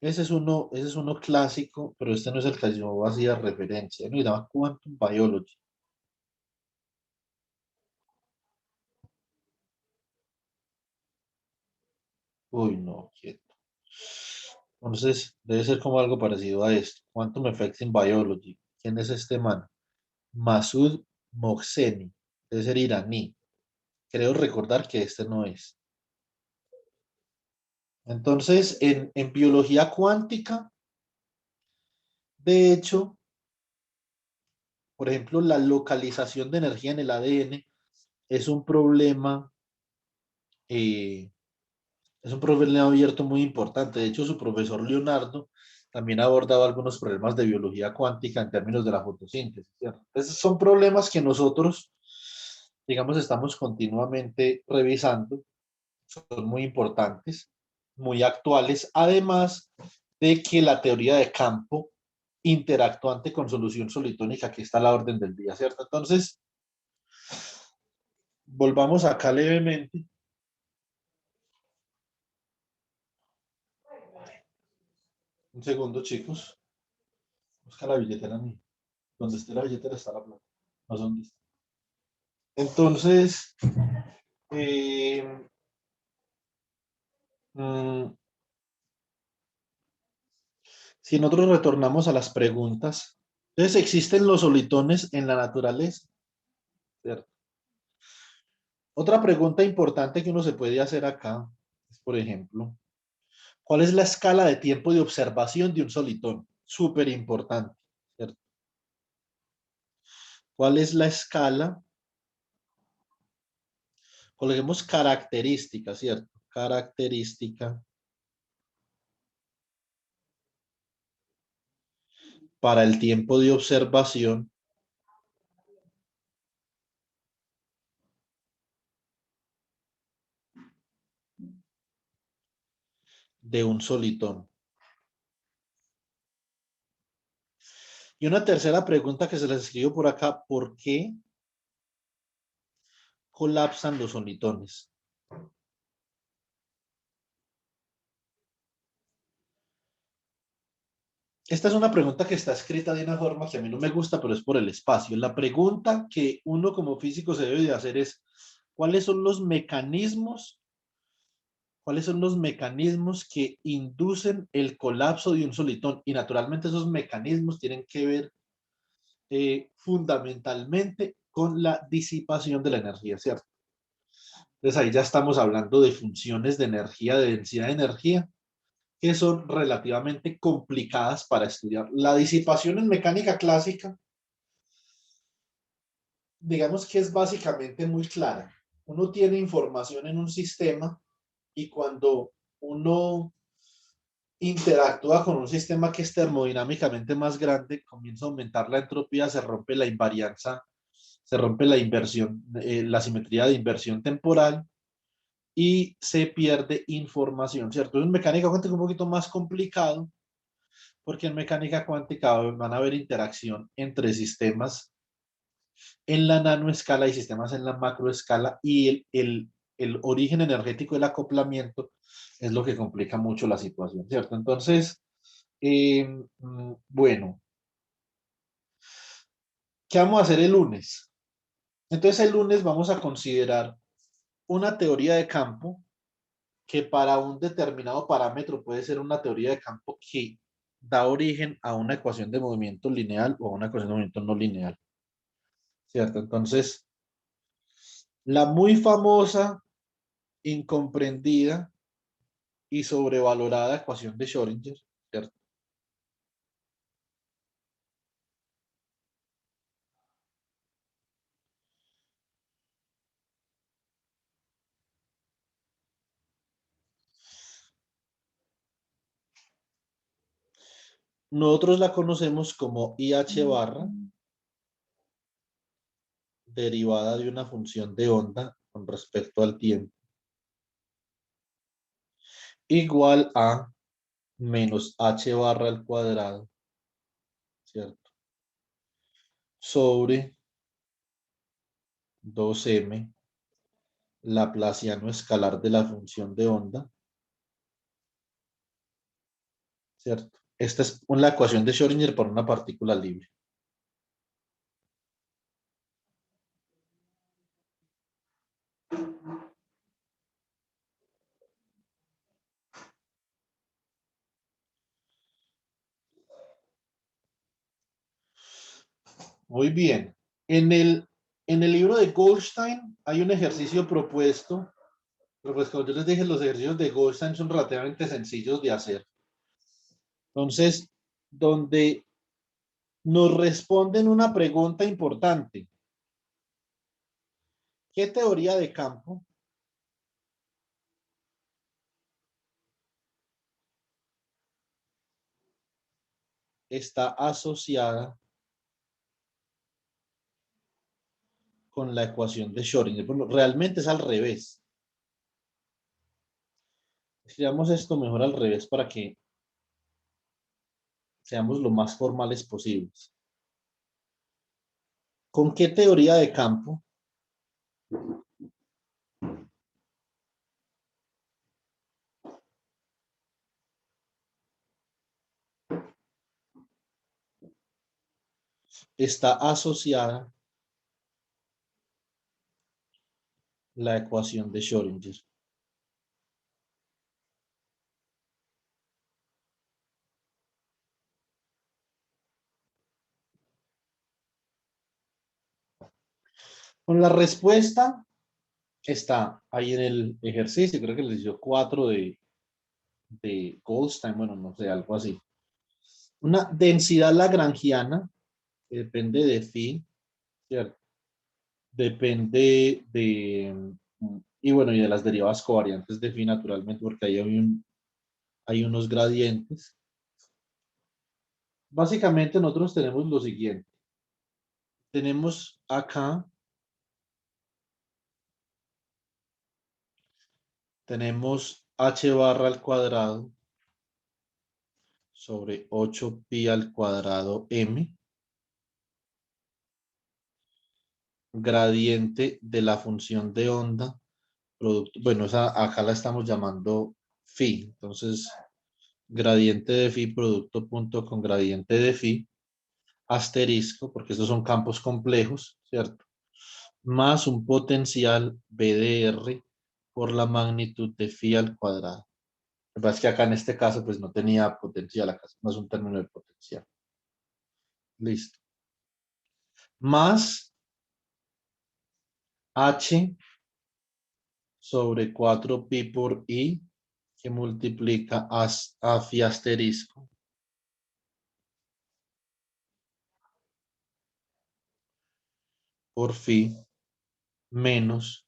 Ese es uno clásico, pero este no es el que yo hacía referencia. No, se llama Quantum Biology. Uy, no, quieto. Entonces, debe ser como algo parecido a esto. Quantum Effects in Biology. ¿Quién es este man? Masoud Mohseni. Debe ser iraní. Creo recordar que este no es. Entonces, en biología cuántica, de hecho, por ejemplo, la localización de energía en el ADN es un problema, eh, es un problema abierto muy importante. De hecho, su profesor Leonardo también ha abordado algunos problemas de biología cuántica en términos de la fotosíntesis, ¿cierto? Entonces, son problemas que nosotros, digamos, estamos continuamente revisando, son muy importantes, muy actuales, además de que la teoría de campo interactuante con solución solitónica, que está a la orden del día, ¿cierto? Entonces, volvamos acá levemente. Un segundo, chicos. Busca la billetera mía. Donde esté la billetera está la plata. No sé dónde está. Entonces, eh, mm, si nosotros retornamos a las preguntas, entonces, ¿existen los solitones en la naturaleza? ¿Cierto? Otra pregunta importante que uno se puede hacer acá es, por ejemplo, ¿cuál es la escala de tiempo de observación de un solitón? súper importante, ¿cierto? ¿Cuál es la escala? Coloquemos característica, ¿cierto? Característica para el tiempo de observación de un solitón. Y una tercera pregunta que se les escribo por acá, ¿por qué colapsan los solitones? Esta es una pregunta que está escrita de una forma que a mí no me gusta, pero es por el espacio. La pregunta que uno como físico se debe de hacer es, ¿cuáles son los mecanismos? ¿Cuáles son los mecanismos que inducen el colapso de un solitón? Y naturalmente esos mecanismos tienen que ver fundamentalmente con la disipación de la energía, ¿cierto? Entonces ahí ya estamos hablando de funciones de energía, de densidad de energía, que son relativamente complicadas para estudiar. La disipación en mecánica clásica, digamos que es básicamente muy clara. Uno tiene información en un sistema y cuando uno interactúa con un sistema que es termodinámicamente más grande, comienza a aumentar la entropía, se rompe la invarianza, se rompe la inversión, la simetría de inversión temporal y se pierde información, ¿cierto? En mecánica cuántica es un poquito más complicado porque en mecánica cuántica van a haber interacción entre sistemas en la nanoescala y sistemas en la macroescala y el origen energético del acoplamiento es lo que complica mucho la situación, ¿cierto? Entonces, bueno, ¿qué vamos a hacer el lunes? Entonces el lunes vamos a considerar una teoría de campo que para un determinado parámetro puede ser una teoría de campo que da origen a una ecuación de movimiento lineal o a una ecuación de movimiento no lineal, ¿cierto? Entonces, la muy famosa, incomprendida y sobrevalorada ecuación de Schrödinger, ¿cierto? Nosotros la conocemos como IH barra, derivada de una función de onda con respecto al tiempo, igual a menos H barra al cuadrado, ¿cierto? Sobre 2m laplaciano escalar de la función de onda, ¿cierto? Esta es la ecuación de Schrödinger por una partícula libre. Muy bien. En el libro de Goldstein hay un ejercicio propuesto, pero pues como yo les dije, los ejercicios de Goldstein son relativamente sencillos de hacer. Entonces, donde nos responden una pregunta importante. ¿Qué teoría de campo está asociada con la ecuación de Schrödinger? Bueno, realmente es al revés. Escribamos esto mejor al revés para que seamos lo más formales posibles. ¿Con qué teoría de campo está asociada la ecuación de Schrödinger? Con la respuesta está ahí en el ejercicio, creo que les dio 4 de Goldstein, bueno, no sé, algo así. Una densidad lagrangiana que depende de phi, ¿cierto? Depende de, y bueno, y de las derivadas covariantes de phi naturalmente, porque ahí hay unos gradientes. Básicamente nosotros tenemos lo siguiente. Tenemos acá, tenemos h barra al cuadrado sobre 8 pi al cuadrado m, gradiente de la función de onda, producto, bueno, acá la estamos llamando phi, entonces gradiente de phi, producto punto con gradiente de phi, asterisco, porque estos son campos complejos, ¿cierto? Más un potencial BDR por la magnitud de phi al cuadrado. Lo que pasa es que acá en este caso pues no tenía potencial, acá no es un término de potencial. Listo. Más H sobre 4 pi por I que multiplica a phi asterisco por phi menos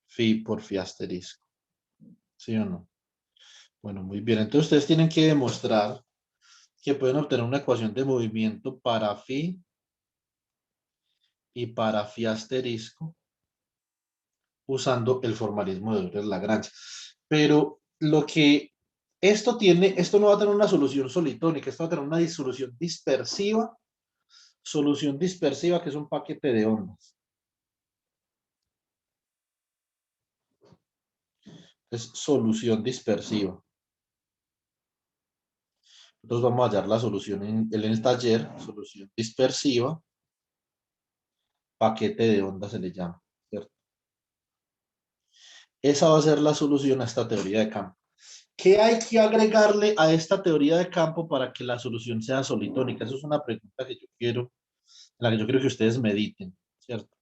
phi por phi asterisco. ¿Sí o no? Bueno, muy bien. Entonces ustedes tienen que demostrar que pueden obtener una ecuación de movimiento para phi y para phi asterisco usando el formalismo de Euler-Lagrange. Pero lo que esto tiene, esto no va a tener una solución solitónica, esto va a tener una solución dispersiva que es un paquete de ondas. Es solución dispersiva. Entonces vamos a hallar la solución en el taller, solución dispersiva, paquete de ondas se le llama, ¿cierto? Esa va a ser la solución a esta teoría de campo. ¿Qué hay que agregarle a esta teoría de campo para que la solución sea solitónica? Eso es una pregunta que en la que yo quiero que ustedes mediten, ¿cierto?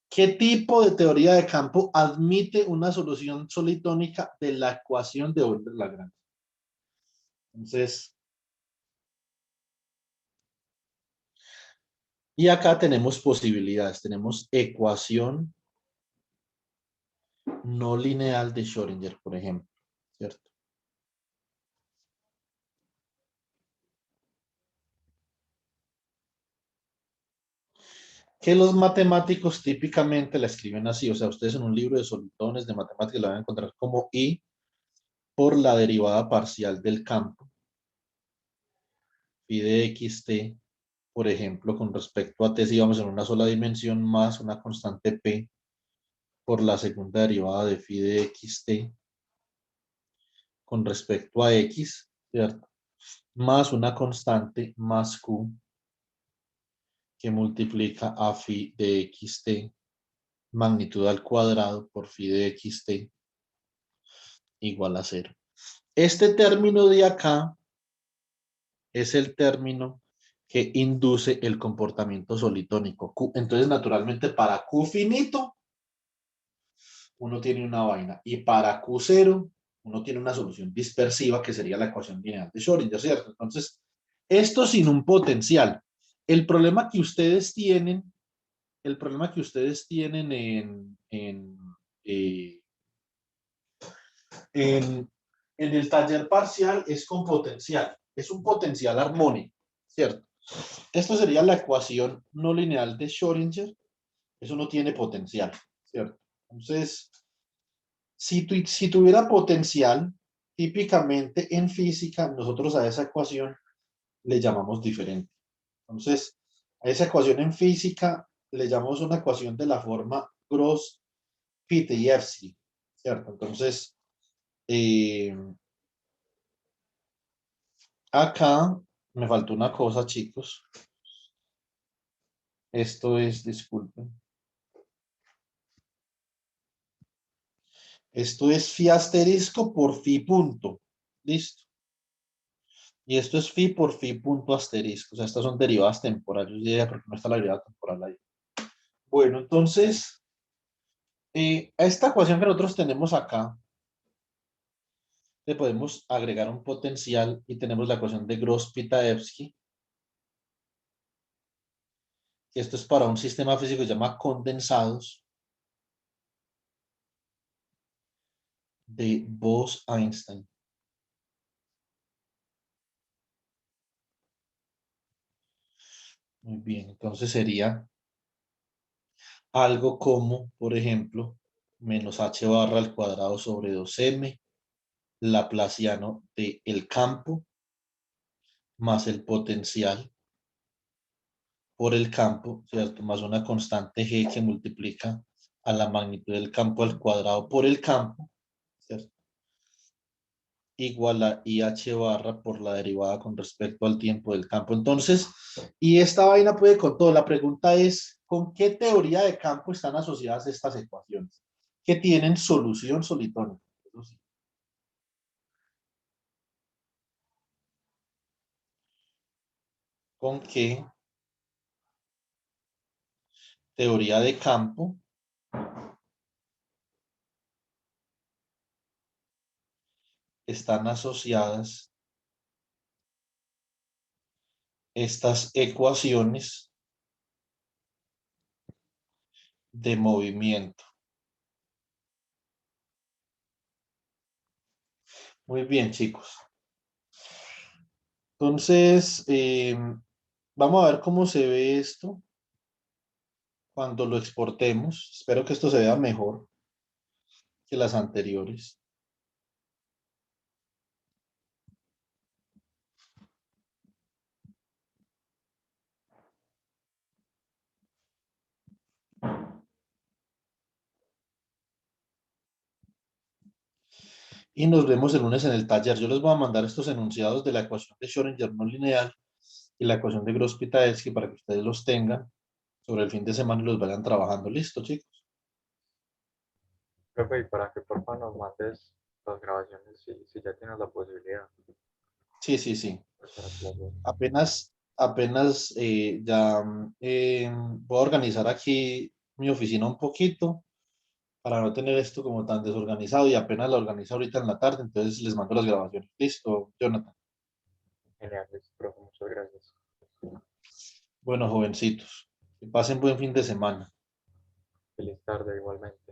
¿Qué tipo de teoría de campo admite una solución solitónica de la ecuación de Euler-Lagrange? Entonces, y acá tenemos posibilidades, tenemos ecuación no lineal de Schrödinger, por ejemplo, ¿cierto? Que los matemáticos típicamente la escriben así, o sea, ustedes en un libro de solitones de matemáticas la van a encontrar como I por la derivada parcial del campo, phi de xt, por ejemplo, con respecto a t, si vamos en una sola dimensión, más una constante p por la segunda derivada de phi de xt con respecto a x, ¿cierto? Más una constante más q que multiplica a phi de xt magnitud al cuadrado por phi de xt igual a 0. Este término de acá es el término que induce el comportamiento solitónico. Entonces, naturalmente, para Q finito, uno tiene una vaina. Y para Q0, uno tiene una solución dispersiva, que sería la ecuación lineal de Schrödinger, ¿cierto? Entonces, esto sin un potencial. El problema que ustedes tienen, eh, en el taller parcial es con potencial. Es un potencial armónico, ¿cierto? Esto sería la ecuación no lineal de Schrödinger. Eso no tiene potencial, ¿cierto? Entonces, si tuviera potencial, típicamente en física, nosotros a esa ecuación le llamamos diferente. Entonces, a esa ecuación en física le llamamos una ecuación de la forma Gross-Pitaevsky, ¿cierto? Entonces, acá me faltó una cosa, chicos. Esto es, disculpen. Esto es phi asterisco por phi punto. Listo. Y esto es phi por phi punto asterisco. O sea, estas son derivadas temporales. Yo diría, porque no está la derivada temporal ahí. Bueno, entonces, a esta ecuación que nosotros tenemos acá, Le podemos agregar un potencial y tenemos la ecuación de Gross-Pitaevsky. Esto es para un sistema físico que se llama condensados de Bose-Einstein. Muy bien, entonces sería algo como, por ejemplo, menos h barra al cuadrado sobre 2m, laplaciano de el campo, más el potencial por el campo, ¿cierto? Más una constante g que multiplica a la magnitud del campo al cuadrado por el campo, ¿cierto? Igual a IH barra por la derivada con respecto al tiempo del campo. Entonces, y esta vaina puede con todo. La pregunta es, ¿con qué teoría de campo están asociadas estas ecuaciones? Que tienen solución solitónica. Eso sí. ¿Con qué teoría de campo están asociadas estas ecuaciones de movimiento? Muy bien, chicos. Entonces, vamos a ver cómo se ve esto cuando lo exportemos. Espero que esto se vea mejor que las anteriores. Y nos vemos el lunes en el taller. Yo les voy a mandar estos enunciados de la ecuación de Schrödinger no lineal y la ecuación de Gross-Pitaevsky para que ustedes los tengan sobre el fin de semana y los vayan trabajando. Listo, chicos. Profe, y para que porfa nos mandes las grabaciones si ya tienes la posibilidad. Sí, sí, sí. Para que las veas. Apenas ya voy a organizar aquí mi oficina un poquito para no tener esto como tan desorganizado y apenas la organizo ahorita en la tarde, entonces les mando las grabaciones. Listo, Jonathan. Genial, profe, muchas gracias. Bueno, jovencitos, que pasen buen fin de semana. Feliz tarde igualmente.